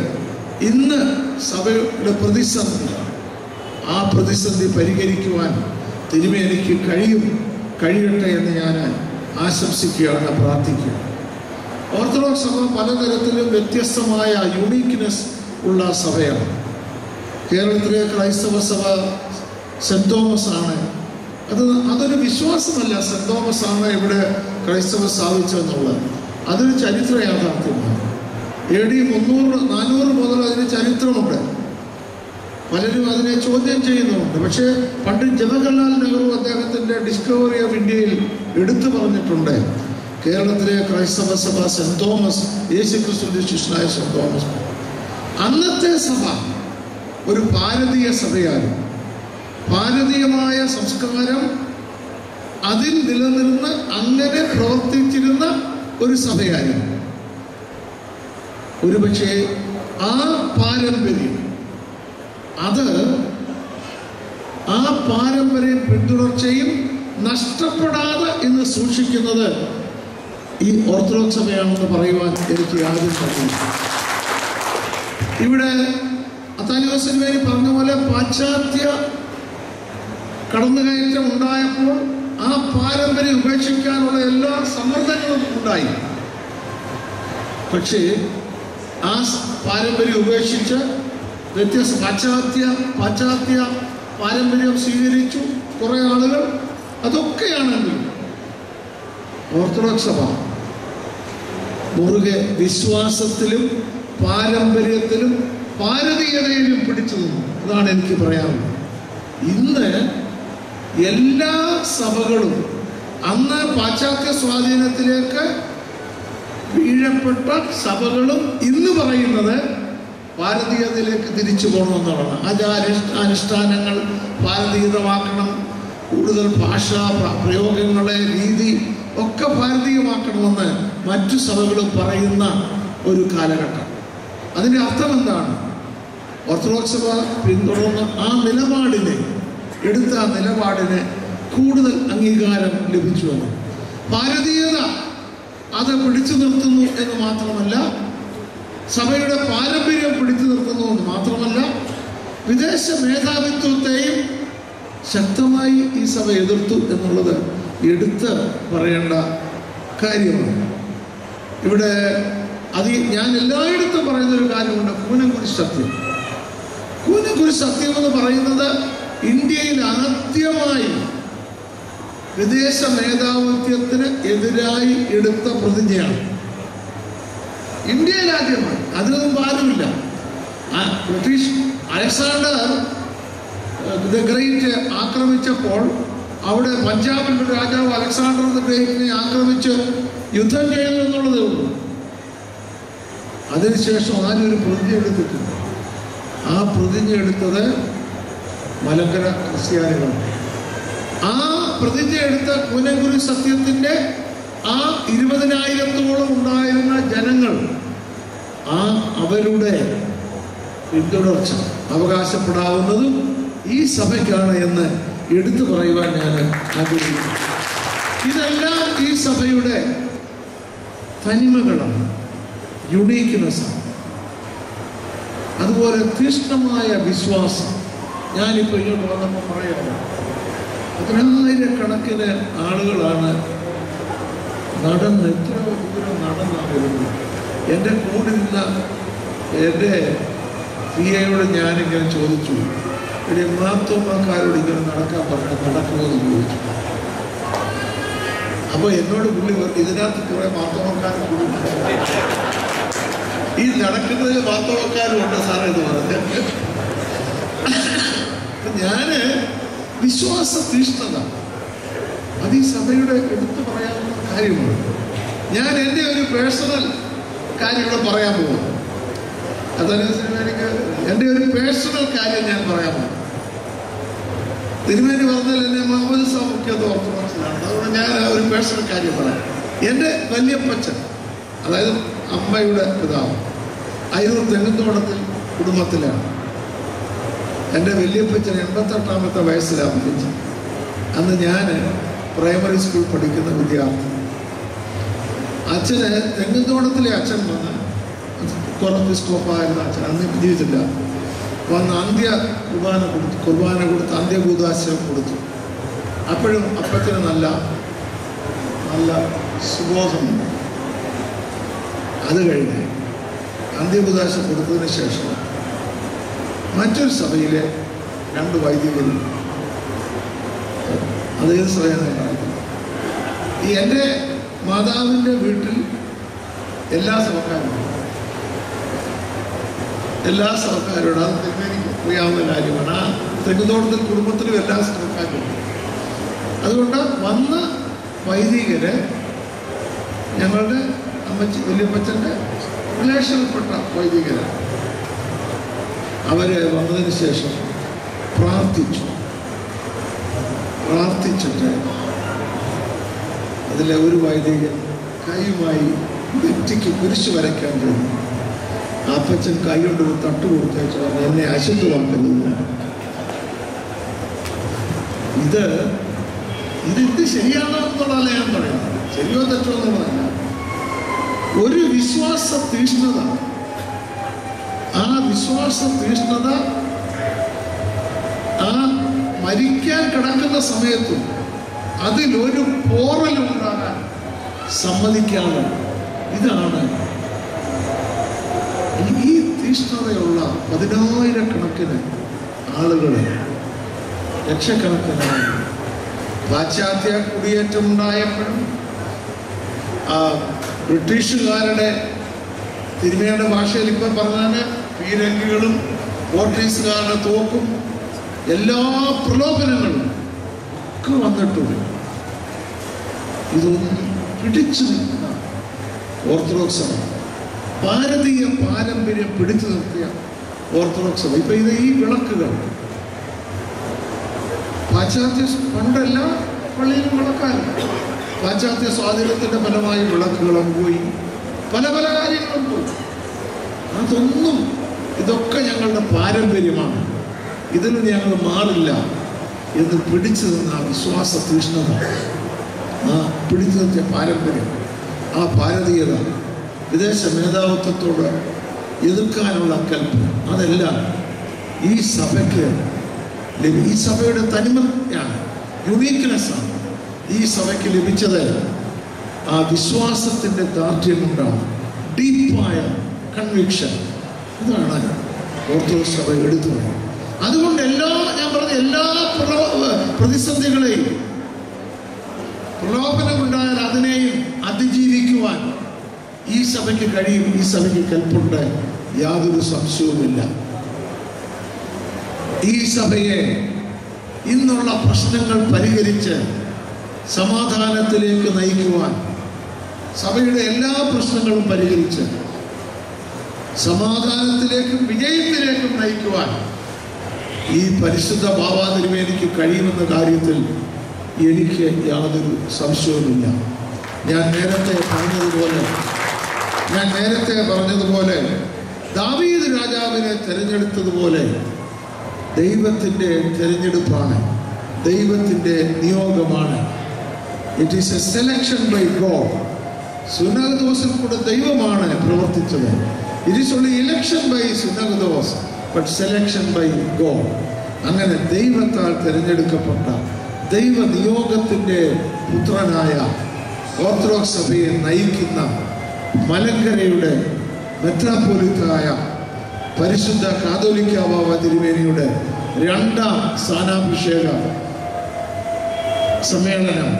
ഇന്ന് സഭയുടെ ആ പ്രതിസന്ധി പരിഹരിക്കുവാൻ തിരുമേനിക്ക് കഴിയട്ടെ എന്ന് ഞാൻ ആശംസിക്കുകയാണ്, പ്രാർത്ഥിക്കുക. ഓർത്തഡോക്സ് സഭ പലതരത്തിലും വ്യത്യസ്തമായ യുണീക്ക്നെസ് ഉള്ള സഭയാണ്. കേരളത്തിലെ ക്രൈസ്തവ സഭ സെൻറ് തോമസ് ആണ്. അതൊരു വിശ്വാസമല്ല. സെൻറ് തോമസ് ആണ് ഇവിടെ ക്രൈസ്തവ സ്ഥാപിച്ചതെന്നുള്ളത്. അതൊരു ചരിത്ര യാഥാർത്ഥ്യമാണ്. AD 300-400 മുതൽ അതിന് ചരിത്രമുണ്ട്. പലരും അതിനെ ചോദ്യം ചെയ്യുന്നുമുണ്ട്. പക്ഷേ പണ്ഡിറ്റ് ജവഹർലാൽ നെഹ്റു അദ്ദേഹത്തിൻ്റെ ഡിസ്കവറി ഓഫ് ഇന്ത്യയിൽ എടുത്തു പറഞ്ഞിട്ടുണ്ട്, കേരളത്തിലെ ക്രൈസ്തവ സഭ സെൻറ് തോമസ്, യേശുക്രിസ്തുവിന്റെ ശിഷ്യനായ സെൻറ് തോമസ്. അന്നത്തെ സഭ ഒരു ഭാരതീയ സഭയാണ്. ഭാരതീയമായ സംസ്കാരം അതിൽ നിലനിന്ന് അങ്ങനെ പ്രവർത്തിച്ചിരുന്ന ഒരു സഭയായിരുന്നു. ഒരുപക്ഷെ ആ പാരമ്പര്യം പിന്തുടർച്ചയും നഷ്ടപ്പെടാതെ ഇന്ന് സൂക്ഷിക്കുന്നത് ഈ ഓർത്തഡോക്സ് സഭയാണെന്ന് പറയുവാൻ എനിക്ക് യാതൊരു കഴിയില്ല. ഇവിടെ അത്താനിയോസ് തിരുമേനി പറഞ്ഞ പോലെ പാശ്ചാത്യ കടന്നുകയറ്റം ഉണ്ടായപ്പോൾ ആ പാരമ്പര്യം ഉപേക്ഷിക്കാനുള്ള എല്ലാ സമ്മർദ്ദങ്ങളും ഉണ്ടായി. പക്ഷേ ആ പാരമ്പര്യം ഉപേക്ഷിച്ച് പാശ്ചാത്യ പാരമ്പര്യം സ്വീകരിച്ചു കുറെ ആളുകൾ. അതൊക്കെയാണെങ്കിൽ ഓർത്തഡോക്സ് സഭ മുറുകെ വിശ്വാസത്തിലും പാരമ്പര്യത്തിലും ഭാരതീയതയിലും പിടിച്ചു നിന്നു. അതാണ് എനിക്ക് പറയാനുള്ളത്. ഇന്ന് എല്ലാ സഭകളും അന്ന് പാശ്ചാത്യ സ്വാധീനത്തിലേക്ക് വീഴപ്പെട്ട സഭകളും ഇന്ന് പറയുന്നത് ഭാരതീയതയിലേക്ക് തിരിച്ചു പോകണമെന്നുള്ളതാണ്. അനുഷ്ഠാനങ്ങൾ ഭാരതീയതമാക്കണം, കൂടുതൽ ഭാഷാ പ്രയോഗങ്ങളെ രീതി ഒക്കെ ഭാരതീയമാക്കണമെന്ന് മറ്റു സഭകളും പറയുന്ന ഒരു കാലഘട്ടം. അതിൻ്റെ അർത്ഥം എന്താണ്? ഓർത്തഡോക്സ് സഭ പിന്തുടർന്ന ആ നിലപാടിന് കൂടുതൽ അംഗീകാരം ലഭിച്ചുവെന്ന്. ഭാരതീയത അത് പിടിച്ചു നിർത്തുന്നു എന്ന് മാത്രമല്ല, സഭയുടെ പാരമ്പര്യം പിടിച്ചു നിർത്തുന്നു എന്ന് മാത്രമല്ല, വിദേശ മേധാവിത്വത്തെയും ശക്തമായി ഈ സഭ എതിർത്തു എന്നുള്ളത് എടുത്ത് പറയേണ്ട കാര്യമാണ്. ഇവിടെ ഞാൻ എല്ലായിടത്തും പറയുന്നൊരു കാര്യമുണ്ട്, കൂനംകുരിശ് സത്യം. കൂനംകുരിശ് സത്യം എന്ന് പറയുന്നത് ഇന്ത്യയിൽ ആദ്യമായി വിദേശ മേധാവിത്വത്തിന് എതിരായി എടുത്ത പ്രതിജ്ഞയാണ്. ഇന്ത്യയിൽ ആദ്യമായി. അതിനൊന്നും ആരുമില്ല. ബ്രിട്ടീഷ് അലക്സാണ്ടർ ദ ഗ്രേറ്റ് ആക്രമിച്ചപ്പോൾ അവിടെ പഞ്ചാബിൻ്റെ രാജാവ് അലക്സാണ്ടർ ദ ഗ്രേറ്റിനെ ആക്രമിച്ച് യുദ്ധം ചെയ്യുന്നു എന്നുള്ളതേ ഉള്ളൂ. അതിനുശേഷം ആരും ഒരു പ്രതിജ്ഞ എടുത്തിട്ടില്ല. ആ പ്രതിജ്ഞ എടുത്തത് മലങ്കര ക്രിസ്ത്യാനികളാണ്. ആ പ്രതിജ്ഞ എടുത്ത കൂനംകുരിശ് സത്യത്തിൻ്റെ ആ 20,000-ഓളം ഉണ്ടായിരുന്ന ജനങ്ങൾ അവരുടെ പിന്തുടർച്ച അവകാശപ്പെടാവുന്നതും ഈ സഭയ്ക്കാണ് എന്ന് എടുത്തു പറയുവാൻ ഞാൻ ആഗ്രഹിക്കുന്നു. ഇതെല്ലാം ഈ സഭയുടെ തനിമകളാണ്, യുണീക്ക്നെസ്സാണ്. അതുപോലെ തീഷ്ണമായ വിശ്വാസം. ഞാനിപ്പോൾ ഇങ്ങോട്ട് വന്നപ്പോൾ പറയാമോ, 10,000-കണക്കിന് ആളുകളാണ് എത്ര ദൂരം നടന്നാണ് വരുന്നത്. എൻ്റെ കൂടെ നിന്ന എൻ്റെ പിയയോട് ഞാനിങ്ങനെ ചോദിച്ചു, ഒരു മാർത്തോമാക്കാരോട് ഇങ്ങനെ നടക്കാൻ പറഞ്ഞു, നടക്കുമെന്ന് ചോദിച്ചു. അപ്പോൾ എന്നോട് പുള്ളി ഇതിനകത്ത് കുറെ മാർത്തോമാക്കാരും കൂടി ഈ നടക്കുന്നതിൽ മാർത്തോമാക്കാരും ഉണ്ട് സാറേ എന്ന് പറഞ്ഞ്. ഞാന് വിശ്വാസ തീഷ്ണത അത് ഈ സഭയുടെ എടുത്തു പറയാവുന്ന കാര്യമാണ്. ഞാൻ എൻ്റെ ഒരു പേഴ്സണൽ കാര്യം ഇവിടെ പറയാൻ പോകുന്നു. അതനുസരിച്ച് എനിക്ക് എൻ്റെ ഒരു പേഴ്സണൽ കാര്യം ഞാൻ പറയാൻ പോകുന്നു. തിരുമേനി പറഞ്ഞാൽ എന്നെ മുഹമ്മദ് സാബൊക്കെ അത് ഓർത്തഡോക്സിലാണ്. അതുകൊണ്ട് ഞാൻ ഒരു പേഴ്സണൽ കാര്യം പറയാം. എൻ്റെ വല്യപ്പച്ചൻ, അതായത് അമ്മയുടെ പിതാവ്, അയ്യൂർ തെങ്ങുംതോട്ടത്തിൽ കുടുംബത്തിലാണ്. എൻ്റെ വല്യപ്പച്ചൻ 88-ാമത്തെ വയസ്സിലാണ് മരിച്ചത്. അന്ന് ഞാൻ പ്രൈമറി സ്കൂൾ പഠിക്കുന്ന വിദ്യാർത്ഥി. അച്ഛന് തെങ്ങുംതോട്ടത്തിലെ അച്ഛൻ വന്ന് കൊറോബിസ്കോപ്പായിരുന്ന അച്ഛൻ, അന്ന് ജീവിച്ചില്ല, വന്ന് കുർബാന കൊടുത്ത് അന്ത്യകൂദാശ കൊടുത്തു. അപ്പോഴും അപ്പത്തിന് നല്ല നല്ല സുബോധമുണ്ട്. അത് കഴിഞ്ഞ് അന്ത്യകൂദാശ കൊടുത്തതിന് ശേഷം മറ്റൊരു സഭയിലെ 2 വൈദികരും, അതേത് സഭയാണ് ഈ എൻ്റെ മാതാവിൻ്റെ വീട്ടിൽ എല്ലാ സഭക്കാരും അത് എനിക്ക് അറിയാവുന്ന കാര്യമാണ്. ആ തെങ്ങുതോട്ടത്തിൽ കുടുംബത്തിലും എല്ലാ സഭക്കാരും. അതുകൊണ്ട് വന്ന വൈദികരെ ഞങ്ങളുടെ വല്യപ്പച്ചൻ്റെ റിലേഷനിൽപ്പെട്ട വൈദികരാണ്. അവര് വന്നതിന് ശേഷം പ്രാർത്ഥിച്ചിട്ട് അതിലെ ഒരു വൈദികൻ കൈയുമായി നെറ്റിക്ക് കുരിശ് വരയ്ക്കാൻ തോന്നി. അപ്പച്ചൻ കൈ കൊണ്ട് തട്ട് കൊടുത്തേച്ച് പറഞ്ഞു, എന്നെ അശുദ്ധമാക്കരുത്. ഇത് ശരിയാണോ എന്നുള്ളതല്ല ഞാൻ പറയുന്നത്, ശരിയോ തെറ്റോ എന്നുള്ളതല്ല. ഒരു വിശ്വാസ തീഷ്ണത, ആ വിശ്വാസ തീഷ്ണത ആ മരിക്കാൻ കിടക്കുന്ന സമയത്തും അതിലൊരു പോറലുണ്ടാകാൻ സമ്മതിക്കാതെ, ഇതാണ് ഈ തീഷ്ണതയുള്ള 10,000-കണക്കിന് ആളുകൾ, ലക്ഷക്കണക്കിന് ആളുകൾ. പാശ്ചാത്യ കുടിയേറ്റം ഉണ്ടായപ്പോഴും ബ്രിട്ടീഷുകാരുടെ തിരുമേനിയുടെ ഭാഷയിൽ ഇപ്പം പറഞ്ഞാൽ പീരങ്കികളും പോർട്ടുഗീസുകാരുടെ തോക്കും എല്ലാ പ്രലോഭനങ്ങളും ഒക്കെ വന്നിട്ടുണ്ട്. ഇതൊന്നും പിടിച്ചു നിൽക്കുന്ന ഓർത്തഡോക്സ് സഭ, ഭാരതീയ പാരമ്പര്യം പിടിച്ചു നിർത്തിയ ഓർത്തഡോക്സ് സഭ. ഇപ്പൊ ഈ വിളക്കുകൾ പാശ്ചാത്യ, പണ്ടെല്ലാം പള്ളിയിലും വിളക്കാറില്ല. പാശ്ചാത്യ സ്വാധീനത്തിന്റെ ഫലമായി വിളക്കുകളും പോയി, പല കാര്യങ്ങളും പോയി. അതൊന്നും, ഇതൊക്കെ ഞങ്ങളുടെ പാരമ്പര്യമാണ്, ഇതിൽ ഞങ്ങൾ മാറില്ല എന്ന് പിടിച്ചു നിന്ന വിശ്വാസ തീഷ്ണത, ആ പിടിച്ചു നിർത്തിയ പാരമ്പര്യം, ആ ഭാരതീയത, വിദേശ മേധാവിത്വത്തോട് എതിർക്കാനുള്ള കൽപ്പന, അതെല്ലാം ഈ സഭയ്ക്ക്, ഈ സഭയുടെ തനിമയാണ്, യുണീക്ക്നെസ്സാണ് ഈ സഭയ്ക്ക് ലഭിച്ചത്. ആ വിശ്വാസത്തിൻ്റെ ദാർഢ്യം കൊണ്ടാണ്, ഡീപ്പായ കൺവിക്ഷൻ. ഇതാണ് ഓർത്തഡോക്സ് സഭ എടുത്തു പറയുന്നത്. അതുകൊണ്ട് ഞാൻ പറഞ്ഞ എല്ലാ പ്രതിസന്ധികളെയും, പ്രലോഭനമുണ്ടായാൽ അതിനെയും അതിജീവിക്കുവാൻ ഈ സഭയ്ക്ക് കഴിയും. ഈ സഭയ്ക്ക് കൽപ്പുണ്ട്, യാതൊരു സംശയവുമില്ല. ഈ സഭയെ ഇന്നുള്ള പ്രശ്നങ്ങൾ പരിഹരിച്ച് സമാധാനത്തിലേക്ക് നയിക്കുവാൻ, സഭയുടെ എല്ലാ പ്രശ്നങ്ങളും പരിഹരിച്ച് സമാധാനത്തിലേക്കും വിജയത്തിലേക്കും നയിക്കുവാൻ ഈ പരിശുദ്ധ ബാബാ തിരുമേനിക്ക് കഴിയുമെന്ന കാര്യത്തിൽ എനിക്ക് യാതൊരു സംശയവുമില്ല. ഞാൻ നേരത്തെ പറഞ്ഞതുപോലെ ദാവീദ് രാജാവിനെ തിരഞ്ഞെടുത്തതുപോലെ ദൈവത്തിൻ്റെ തിരഞ്ഞെടുപ്പാണ്, ദൈവത്തിൻ്റെ നിയോഗമാണ്. It is a selection by God. സുനഹദോസിൽ കൂടെ ദൈവമാണ് പ്രവർത്തിച്ചത്. It is only election by സുനഹദോസ്, ബട്ട് സെലക്ഷൻ ബൈ ഗോഡ്. അങ്ങനെ ദൈവത്താൽ തിരഞ്ഞെടുക്കപ്പെട്ട ദൈവ നിയോഗത്തിൻ്റെ പുത്രനായ ഓർത്തഡോക്സ് സഭയെ നയിക്കുന്ന മലങ്കരയുടെ മെത്രാപ്പോലീത്തായ പരിശുദ്ധ കാതോലിക്ക ബാബ തിരുമേനിയുടെ 2ാം സ്ഥാനാഭിഷേക സമ്മേളനം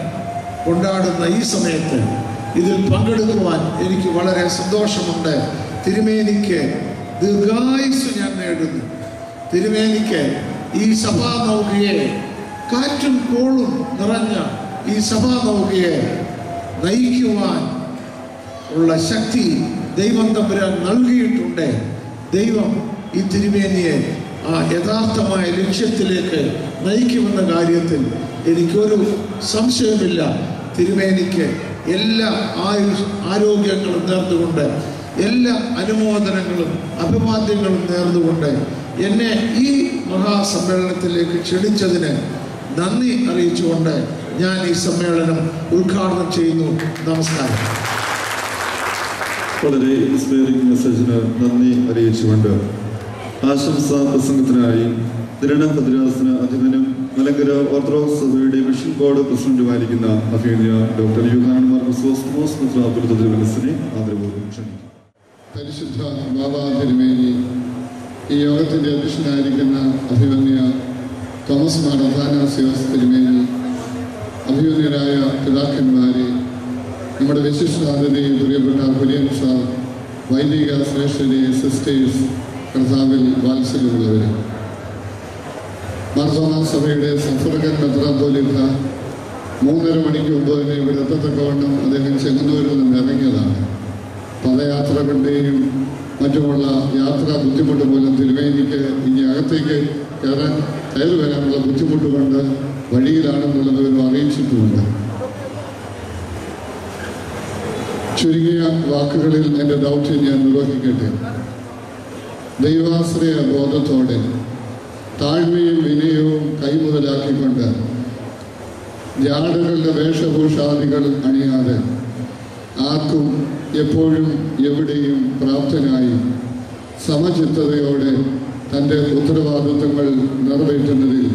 കൊണ്ടാടുന്ന ഈ സമയത്ത് ഇതിൽ പങ്കെടുക്കുവാൻ എനിക്ക് വളരെ സന്തോഷമുണ്ട്. തിരുമേനിക്ക് ദീർഘായുസ്സ് ഞാൻ നേടുന്നു. തിരുമേനിക്ക് ഈ സഭാ നൗകയെ, കാറ്റും കോളും നിറഞ്ഞ ഈ സഭാ നൗകയെ നയിക്കുവാൻ ഉള്ള ശക്തി ദൈവം തമ്പുരാൻ നൽകിയിട്ടുണ്ട്. ദൈവം ഈ തിരുമേനിയെ ആ യഥാർത്ഥമായ ലക്ഷ്യത്തിലേക്ക് നയിക്കുമെന്ന കാര്യത്തിൽ എനിക്കൊരു സംശയമില്ല. തിരുമേനിക്ക് എല്ലാ ആരോഗ്യങ്ങളും നേർന്നുകൊണ്ട്, എല്ലാ അനുമോദനങ്ങളും അഭിവാദ്യങ്ങളും നേർന്നുകൊണ്ട് എന്നെ ഈ മഹാസമ്മേളനത്തിലേക്ക് ക്ഷണിച്ചതിന് നന്ദി അറിയിച്ചുകൊണ്ട് ഞാൻ ഈ സമ്മേളനം ഉദ്ഘാടനം ചെയ്യുന്നു. നമസ്കാരം.
വളരെ ഇൻസ്പയറിംഗ് മെസ്സേജിന് നന്ദി അറിയിച്ചുകൊണ്ട് ആശംസാ പ്രസംഗത്തിനായി തിരുവണ്ണ ഭദ്രാസന അധിപനും മലങ്കര ഓർത്തഡോക്സ് സഭയുടെ മിഷൻ ബോർഡ് പ്രസിഡന്റുമായിരിക്കുന്ന അഭിനന്ദ ഡോക്ടർ യോഹന്നാൻ മാർ ക്രിസ്തോസ് മെത്രാപ്പൊലീത്തനെ ആദരപൂർവ്വം ക്ഷണിക്കുന്നു.
പരിശുദ്ധ ബാബ തിരുമേനി, ഈ യോഗത്തിൻ്റെ അധ്യക്ഷനായിരിക്കുന്ന അഭിമന്യ തോമസ് മാർ അഥാനാസ്യോസ് തിരുമേനി, അഭിമന്യരായ പിതാക്കന്മാരെ, നമ്മുടെ വിശിഷ്ടാതിഥി പ്രിയപ്പെട്ട കുര്യൻ സാർ, വൈദിക ശ്രേഷ്ഠരെ, സിസ്റ്റേഴ്സ്, കർത്താവിൽ വാത്സല്യമുള്ളവർ, മാർത്തോമാ സഭയുടെ സഫറകൻ മെത്രാപ്പൊലീത്ത 3:30 മണിക്ക് മുമ്പ് തന്നെ ഇവിടെ എത്തത്തക്കവണ്ണം അദ്ദേഹം ചെങ്ങന്നൂരിൽ നിന്ന് ഇറങ്ങിയതാണ്. പദയാത്രകളുടെയും മറ്റുമുള്ള യാത്രാ ബുദ്ധിമുട്ട് മൂലം തിരുമേനിക്ക് ഇനി അകത്തേക്ക് കയറി വരാനുള്ള ബുദ്ധിമുട്ട് കൊണ്ട് വഴിയിലാണെന്നുള്ള വിവരം അറിയിച്ചിട്ടുമുണ്ട്. ചുരുങ്ങിയ വാക്കുകളിൽ എൻ്റെ ദൗത്യം ഞാൻ നിർവഹിക്കട്ടെ. ദൈവാശ്രയ ബോധത്തോടെ താഴ്മയും വിനയവും കൈമുതലാക്കിക്കൊണ്ട് ജാടകളുടെ വേഷഭൂഷാദികൾ അണിയാതെ ആർക്കും എപ്പോഴും എവിടെയും പ്രാപ്തനായി സമചിത്തതയോടെ തൻ്റെ ഉത്തരവാദിത്വങ്ങൾ നിറവേറ്റുന്നതിൽ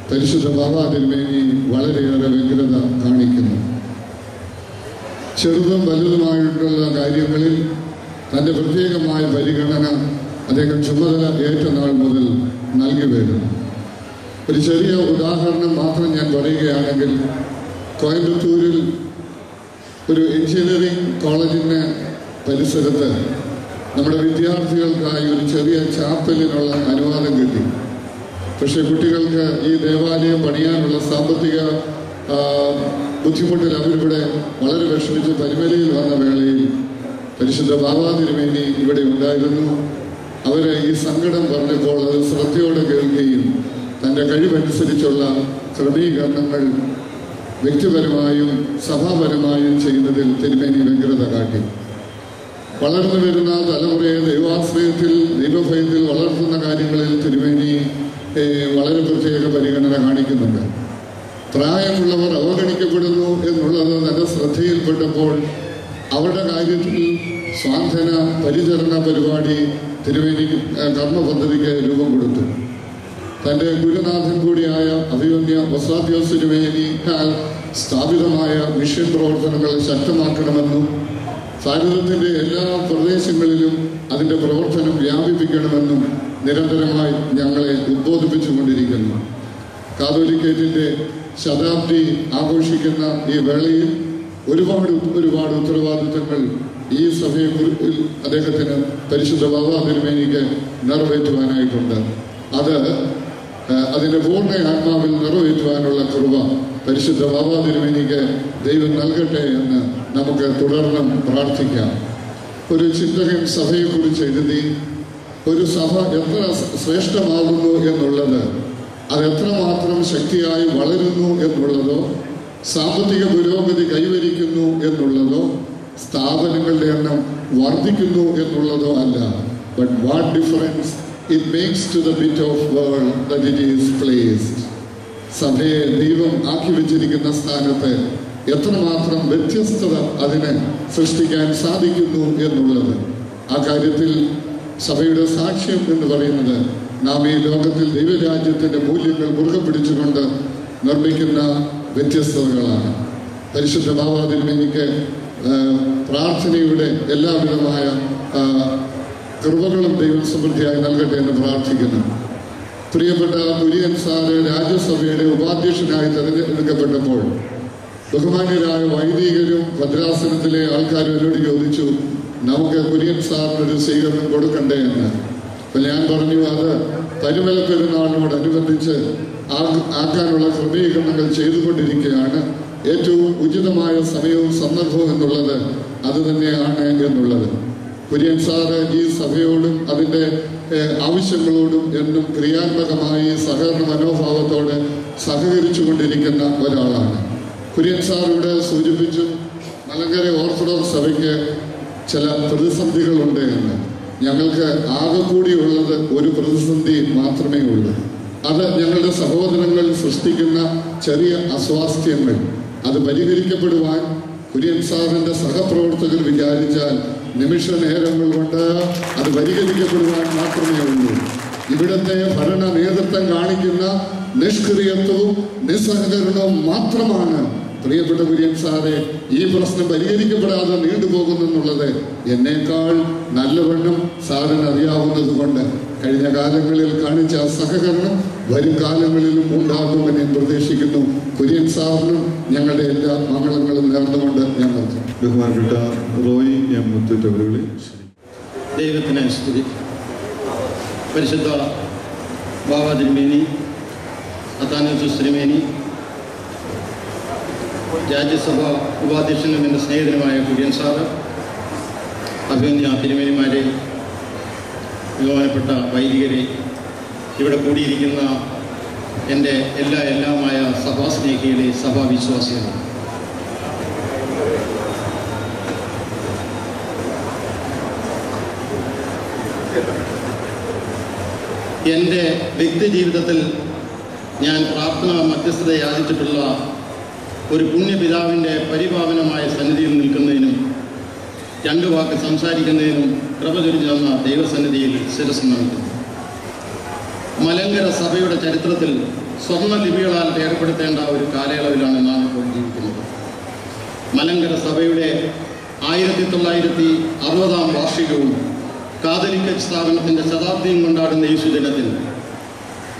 പരിശുദ്ധ ബാബ തിരുമേനി വളരെയേറെ വ്യഗ്രത കാണിക്കുന്നു. ചെറുതും വലുതുമായിട്ടുള്ള കാര്യങ്ങളിൽ തൻ്റെ പ്രത്യേകമായ പരിഗണന അദ്ദേഹം ചുമതല ഏറ്റ നാൾ മുതൽ നൽകി വരുന്നു. ഒരു ചെറിയ ഉദാഹരണം മാത്രം ഞാൻ പറയുകയാണെങ്കിൽ, കോയമ്പത്തൂരിൽ ഒരു എഞ്ചിനീയറിംഗ് കോളേജിന് പരിസരത്ത് നമ്മുടെ വിദ്യാർത്ഥികൾക്കായി ഒരു ചെറിയ ചാപ്പലിനുള്ള അനുവാദം കിട്ടി. പക്ഷേ കുട്ടികൾക്ക് ഈ ദേവാലയം പണിയാനുള്ള സാമ്പത്തിക ബുദ്ധിമുട്ടിൽ അവരിവിടെ വളരെ വിഷമിച്ച് പരിമലയിൽ വന്ന വേളയിൽ പരിശുദ്ധ ബാബാ തിരുമേനി ഇവിടെ ഉണ്ടായിരുന്നു. അവരെ ഈ സങ്കടം പറഞ്ഞപ്പോൾ അത് ശ്രദ്ധയോടെ കേൾക്കുകയും തൻ്റെ കഴിവനുസരിച്ചുള്ള ക്രമീകരണങ്ങൾ വ്യക്തിപരമായും സഭാപരമായും ചെയ്യുന്നതിൽ തിരുമേനി വ്യഗ്രത കാട്ടി. വളർന്നു വരുന്ന തലമുറയെ ദൈവാശ്രയത്തിൽ, ദൈവഭയത്തിൽ വളർത്തുന്ന കാര്യങ്ങളിൽ തിരുമേനി വളരെ പ്രത്യേക പരിഗണന കാണിക്കുന്നുണ്ട്. പ്രായമുള്ളവർ അവഗണിക്കപ്പെടുന്നു എന്നുള്ളത് തൻ്റെ ശ്രദ്ധയിൽപ്പെട്ടപ്പോൾ അവരുടെ കാര്യത്തിൽ സ്വാന്തന പരിചരണ പരിപാടി തിരുമേനി കർമ്മ പദ്ധതിക്ക് രൂപം കൊടുത്തു. തൻ്റെ ഗുരുനാഥൻ കൂടിയായ അഭിമന്യ വസാദ്യോസ് തിരുമേനിയാൽ സ്ഥാപിതമായ മിഷൻ പ്രവർത്തനങ്ങൾ ശക്തമാക്കണമെന്നും ഭാരതത്തിൻ്റെ എല്ലാ പ്രദേശങ്ങളിലും അതിൻ്റെ പ്രവർത്തനം വ്യാപിപ്പിക്കണമെന്നും നിരന്തരമായി ഞങ്ങളെ ഉദ്ബോധിപ്പിച്ചുകൊണ്ടിരിക്കുന്നു. കാതോലിക്കേറ്റിൻ്റെ ശതാബ്ദി ആഘോഷിക്കുന്ന ഈ വേളയിൽ ഒരുപാട് ഉത്തരവാദിത്തങ്ങൾ ഈ സഭയെക്കുറിച്ച് അദ്ദേഹത്തിന് പരിശുദ്ധ ബാബാ തിരുമേനിക്ക് നിറവേറ്റുവാനായിട്ടുണ്ട്. അതിൻ്റെ പൂർണ്ണ ആത്മാവിൽ നിറവേറ്റുവാനുള്ള കൃപ പരിശുദ്ധ ബാബാ തിരുമേനിക്ക് ദൈവം നൽകട്ടെ എന്ന് നമുക്ക് തുടർന്നും പ്രാർത്ഥിക്കാം. ഒരു ചിന്തകൻ സഭയെക്കുറിച്ച് എഴുതി, ഒരു സഭ എത്ര ശ്രേഷ്ഠമാകുന്നു എന്നുള്ളത് അതെത്രമാത്രം ശക്തിയായി വളരുന്നു എന്നുള്ളതോ സാമ്പത്തിക പുരോഗതി കൈവരിക്കുന്നു എന്നുള്ളതോ സ്ഥാപനങ്ങളുടെ എണ്ണം വർദ്ധിക്കുന്നു എന്നുള്ളതോ അല്ല. But what difference it makes to the bit of world that it is placed. സഭയെ ദൈവം ആക്കി വെച്ചിരിക്കുന്ന സ്ഥാനത്ത് എത്രമാത്രം വ്യത്യസ്തത അതിന് സൃഷ്ടിക്കാൻ സാധിക്കുന്നു എന്നുള്ളത്. ആ കാര്യത്തിൽ സഭയുടെ സാക്ഷ്യം എന്ന് പറയുന്നത് നാം ഈ ലോകത്തിൽ ദൈവരാജ്യത്തിൻ്റെ മൂല്യങ്ങൾ മുറുകെ പിടിച്ചുകൊണ്ട് നിർമ്മിക്കുന്ന വ്യത്യസ്തതകളാണ്. പരിശുദ്ധ ബാബാ തിരുമേനിക്ക് പ്രാർത്ഥനയുടെ എല്ലാവിധമായ കൃപകളും ദൈവം സമൃദ്ധിയായി നൽകട്ടെ എന്ന് പ്രാർത്ഥിക്കുന്നു. പ്രിയപ്പെട്ട കുര്യൻ സാറ് രാജ്യസഭയുടെ ഉപാധ്യക്ഷനായി തെരഞ്ഞെടുക്കപ്പെട്ടപ്പോൾ ബഹുമാന്യരായ വൈദികരും ഭദ്രാസനത്തിലെ ആൾക്കാരും എന്നോട് ചോദിച്ചു, നമുക്ക് കുര്യൻ സാറിനൊരു സ്വീകരണം കൊടുക്കണ്ടേ എന്ന്. അപ്പം ഞാൻ പറഞ്ഞു, അത് പരിമല പെരുന്നാളിനോടനുബന്ധിച്ച് ആക്കാനുള്ള ക്രമീകരണങ്ങൾ ചെയ്തുകൊണ്ടിരിക്കുകയാണ്. ഏറ്റവും ഉചിതമായ സമയവും സന്ദർഭവും എന്നുള്ളത് അത് തന്നെയാണ് എന്നുള്ളത്. കുര്യൻ സാറ് ഈ സഭയോടും അതിൻ്റെ ആവശ്യങ്ങളോടും എന്നും ക്രിയാത്മകമായി സഹകരണ മനോഭാവത്തോടെ സഹകരിച്ചു കൊണ്ടിരിക്കുന്ന ഒരാളാണ്. കുര്യൻ സാർ ഇവിടെ സൂചിപ്പിച്ചു മലങ്കര ഓർത്തഡോക്സ് സഭയ്ക്ക് ചില പ്രതിസന്ധികളുണ്ട് എന്ന്. ഞങ്ങൾക്ക് ആകെ കൂടിയുള്ളത് ഒരു പ്രതിസന്ധി മാത്രമേ ഉള്ളൂ. അത് ഞങ്ങളുടെ സഹോദരങ്ങൾ സൃഷ്ടിക്കുന്ന ചെറിയ അസ്വാസ്ഥ്യങ്ങൾ. അത് പരിഹരിക്കപ്പെടുവാൻ കുര്യൻ സാറിൻ്റെ സഹപ്രവർത്തകർ വിചാരിച്ചാൽ നിമിഷ നേരങ്ങൾ കൊണ്ട് അത് പരിഹരിക്കപ്പെടുവാൻ മാത്രമേ ഉള്ളൂ. ഇവിടുത്തെ ഭരണ നേതൃത്വം കാണിക്കുന്ന നിഷ്ക്രിയത്വവും നിസ്സഹകരണവും മാത്രമാണ് പ്രിയപ്പെട്ട കുര്യൻ സാറെ ഈ പ്രശ്നം പരിഹരിക്കപ്പെടാതെ നീണ്ടുപോകുന്നെന്നുള്ളത് എന്നേക്കാൾ നല്ലവണ്ണം സാറിന് അറിയാവുന്നത് കൊണ്ട് കഴിഞ്ഞ കാലങ്ങളിൽ കാണിച്ച സഹകരണം വരും കാലങ്ങളിലും ഉണ്ടാകുമെന്ന് ഞാൻ പ്രതീക്ഷിക്കുന്നു. കുര്യൻ സാറിനും ഞങ്ങളുടെ എല്ലാ മംഗളങ്ങളും നേർന്നുകൊണ്ട് ഞാൻ നിർത്തുന്നു.
ബഹുമാനപ്പെട്ട റോയി എം മുത്തൂറ്റ് അവരുകളെ
ദൈവത്തിന് സ്തുതി. പരിശുദ്ധ ബാവ തിരുമേനി, അത്താനൂസ് തിരുമേനി, രാജ്യസഭ ഉപാധ്യക്ഷനും എൻ്റെ സ്നേഹിതനുമായ കുര്യൻ സാറ്, അഭിനന്ദ തിരുമേനിമാരെ, ബഹുമാനപ്പെട്ട വൈദികരെ, ഇവിടെ കൂടിയിരിക്കുന്ന എൻ്റെ എല്ലാമായ സഭാസ്നേഹികളെ, സഭാവിശ്വാസികളെ, എൻ്റെ വ്യക്തി ജീവിതത്തിൽ ഞാൻ പ്രാർത്ഥന മധ്യസ്ഥത യാചിച്ചിട്ടുള്ള ഒരു പുണ്യപിതാവിൻ്റെ പരിപാവനമായ സന്നിധിയിൽ നിൽക്കുന്നതിനും രണ്ടു വാക്ക് സംസാരിക്കുന്നതിനും കൃപ ചൊരിഞ്ഞു തന്ന ദൈവസന്നിധിയിൽ ശിരസ്സ് നമിക്കുന്നു. മലങ്കര സഭയുടെ ചരിത്രത്തിൽ സ്വർണ്ണലിപികളാൽ രേഖപ്പെടുത്തേണ്ട ഒരു കാലയളവിലാണ് നാം ഇപ്പോൾ ജീവിക്കുന്നത്. മലങ്കര സഭയുടെ 1960 വാർഷികവും കാതലിക്ക സ്ഥാപനത്തിൻ്റെ ശതാബ്ദിയും കൊണ്ടാടുന്ന ഈ സുദിനത്തിൽ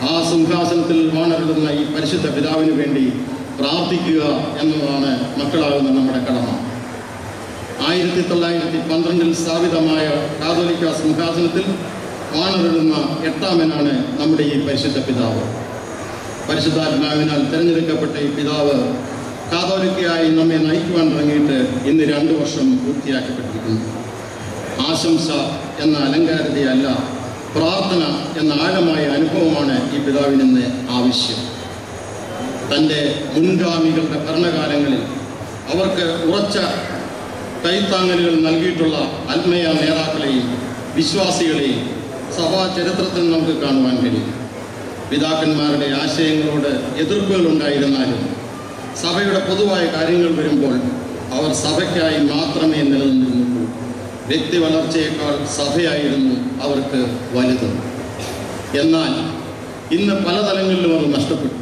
ആ സിംഹാസനത്തിൽ വാണരുളുന്ന ഈ പരിശുദ്ധ പിതാവിന് വേണ്ടി പ്രാർത്ഥിക്കുക എന്നതാണ് മക്കളാകുന്ന നമ്മുടെ കടമ. 1912 സ്ഥാപിതമായ കാതോലിക്ക സിംഹാസനത്തിൽ വാണരുളുന്ന 8ാമനാണ് നമ്മുടെ ഈ പരിശുദ്ധ പിതാവ്. പരിശുദ്ധാത്മാവിനാൽ തിരഞ്ഞെടുക്കപ്പെട്ട ഈ പിതാവ് കാതോലിക്കയായി നമ്മെ നയിക്കുവാൻ തുടങ്ങിയിട്ട് ഇന്ന് 2 വർഷം പൂർത്തിയാക്കപ്പെട്ടിരിക്കുന്നു. ആശംസ എന്ന അലങ്കാരതയല്ല, പ്രാർത്ഥന എന്ന ആഴമായ അനുഭവമാണ് ഈ പിതാവിനെന്ന് ആവശ്യം. തൻ്റെ മുൻഗാമികളുടെ ഭരണകാലങ്ങളിൽ അവർക്ക് ഉറച്ച കൈത്താങ്ങലുകൾ നൽകിയിട്ടുള്ള ആത്മീയ നേതാക്കളെയും വിശ്വാസികളെയും സഭാ ചരിത്രത്തിൽ നമുക്ക് കാണുവാൻ കഴിയും. പിതാക്കന്മാരുടെ ആശയങ്ങളോട് എതിർപ്പുകൾ ഉണ്ടായിരുന്നാലും സഭയുടെ പൊതുവായ കാര്യങ്ങൾ വരുമ്പോൾ അവർ സഭയ്ക്കായി മാത്രമേ നിലനിന്നിരുന്നുള്ളൂ. വ്യക്തി വളർച്ചയേക്കാൾ സഭയായിരുന്നു അവർക്ക് വലുത്. എന്നാൽ ഇന്ന് പല തലങ്ങളിലും അത് നഷ്ടപ്പെട്ടു.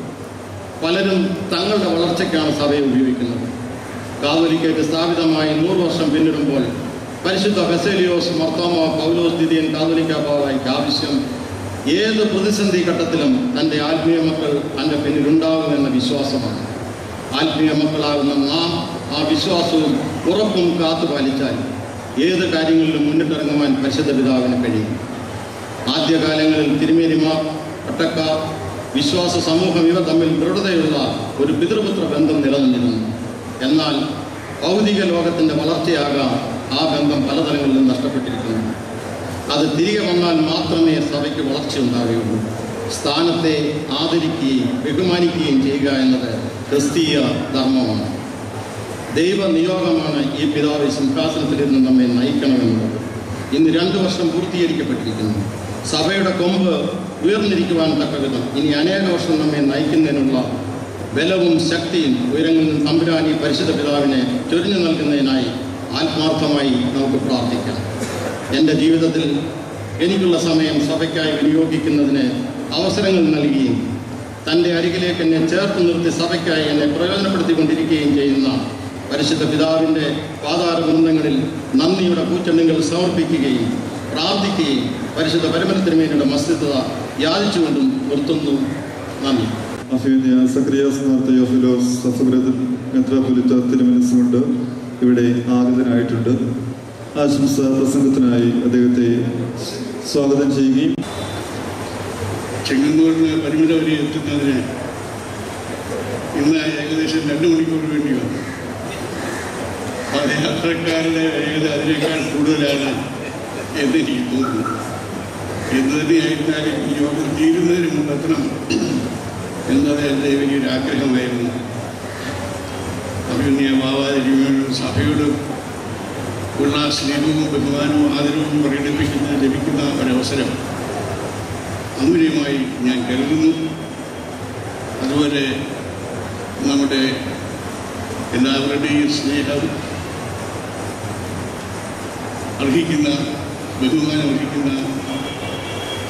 പലരും തങ്ങളുടെ വളർച്ചയ്ക്കാണ് സഭയെ ഉപയോഗിക്കുന്നത്. കാതോലിക്കയ്ക്ക് സ്ഥാപിതമായി 100 വർഷം പിന്നിടുമ്പോൾ പരിശുദ്ധ ബസേലിയോസ് മാർത്തോമാ പൗലോസ് ദ്വിതീയൻ കാതോലിക്ക ബാവായ്ക്ക് ആവശ്യം ഏത് പ്രതിസന്ധി ഘട്ടത്തിലും തൻ്റെ ആത്മീയ മക്കൾ തൻ്റെ പിന്നിലുണ്ടാകുമെന്ന വിശ്വാസമാണ്. ആത്മീയ മക്കളാകുന്ന നാം ആ വിശ്വാസവും ഉറപ്പും കാത്തുപാലിച്ചാൽ ഏത് കാര്യങ്ങളിലും മുന്നിട്ടിറങ്ങുവാൻ പരിശുദ്ധ പിതാവിന് കഴിയും. ആദ്യകാലങ്ങളിൽ തിരുമേനിമാർ, പട്ടക്കാർ, വിശ്വാസ സമൂഹം ഇവ തമ്മിൽ ദൃഢതയുള്ള ഒരു പിതൃപുത്ര ബന്ധം നിലനിന്നിരുന്നു. എന്നാൽ ഭൗതിക ലോകത്തിൻ്റെ വളർച്ചയാകാം ആ ബന്ധം പലതരങ്ങളിലും നഷ്ടപ്പെട്ടിരിക്കുന്നു. അത് തിരികെ വന്നാൽ മാത്രമേ സഭയ്ക്ക് വളർച്ചയുണ്ടാവുകയുള്ളൂ. സ്ഥാനത്തെ ആദരിക്കുകയും ബഹുമാനിക്കുകയും ചെയ്യുക എന്നത് ക്രിസ്തീയ ധർമ്മമാണ്. ദൈവനിയോഗമാണ് ഈ പിതാവ് സിംഹാസനത്തിൽ നിന്ന് നമ്മെ നയിക്കണമെന്നുള്ളത്. ഇന്ന് 2 വർഷം പൂർത്തീകരിക്കപ്പെട്ടിരിക്കുന്നു. സഭയുടെ കൊമ്പ് ഉയർന്നിരിക്കുവാൻ തക്കവിധം ഇനി അനേക വർഷം നമ്മെ നയിക്കുന്നതിനുള്ള ബലവും ശക്തിയും ഉയരങ്ങളിൽ നിന്ന് തമ്പുരാൻ ഈ പരിശുദ്ധ പിതാവിനെ ചൊരിഞ്ഞു നൽകുന്നതിനായി ആത്മാർത്ഥമായി നമുക്ക് പ്രാർത്ഥിക്കാം. എൻ്റെ ജീവിതത്തിൽ എനിക്കുള്ള സമയം സഭയ്ക്കായി വിനിയോഗിക്കുന്നതിന് അവസരങ്ങൾ നൽകുകയും തൻ്റെ അരികിലേക്ക് എന്നെ ചേർത്ത് നിർത്തി സഭയ്ക്കായി എന്നെ പ്രയോജനപ്പെടുത്തിക്കൊണ്ടിരിക്കുകയും ചെയ്യുന്ന പരിശുദ്ധ പിതാവിൻ്റെ പാതാരവൃന്ദങ്ങളിൽ നന്ദിയുടെ പൂച്ചെണ്ടുകൾ സമർപ്പിക്കുകയും പ്രാർത്ഥിക്കുകയും പരിശുദ്ധ പരമനത്തിനുമേനിയുടെ മസ്തിത്വത യാചിച്ചുകൊണ്ടും നിർത്തുന്നു. നന്ദി.
അഭിനന്ദ സക്രിയാസ് മാർ തെയോഫിലോസ് സഫബ്രദർ മെത്രാപ്പൊലീത്ത തിരുമനസ്സുകൊണ്ട് ഇവിടെ ആഗതനായിട്ടുണ്ട്. ആശംസ പ്രസംഗത്തിനായി അദ്ദേഹത്തെ സ്വാഗതം ചെയ്യുകയും
ചെങ്ങന്നൂരിന് പരിമിത വരെ എത്തുന്നതിന് ഇന്ന് ഏകദേശം 2 മണിക്കൂർ വേണ്ടി വന്നു. പദയാത്രക്കാരുടെ വേഗത അതിനേക്കാൾ കൂടുതലാണ് എന്നെനിക്ക് തോന്നുന്നു. എന്ത് തന്നെയായിരുന്നാലും ഈ യോഗം തീരുന്നതിന് മുമ്പെത്തണം എന്നത് എൻ്റെ വലിയൊരു ആഗ്രഹമായിരുന്നു. അഭിനയ ഭാവാതിരിയോടും സഭയോടും ഉള്ള സ്നേഹവും ബഹുമാനവും ആദരവും പ്രകടിപ്പിക്കുന്ന ലഭിക്കുന്ന ഒരവസരം അമൂല്യമായി ഞാൻ കരുതുന്നു. അതുപോലെ നമ്മുടെ എല്ലാവരുടെയും സ്നേഹം അർഹിക്കുന്ന, ബഹുമാനം അർഹിക്കുന്ന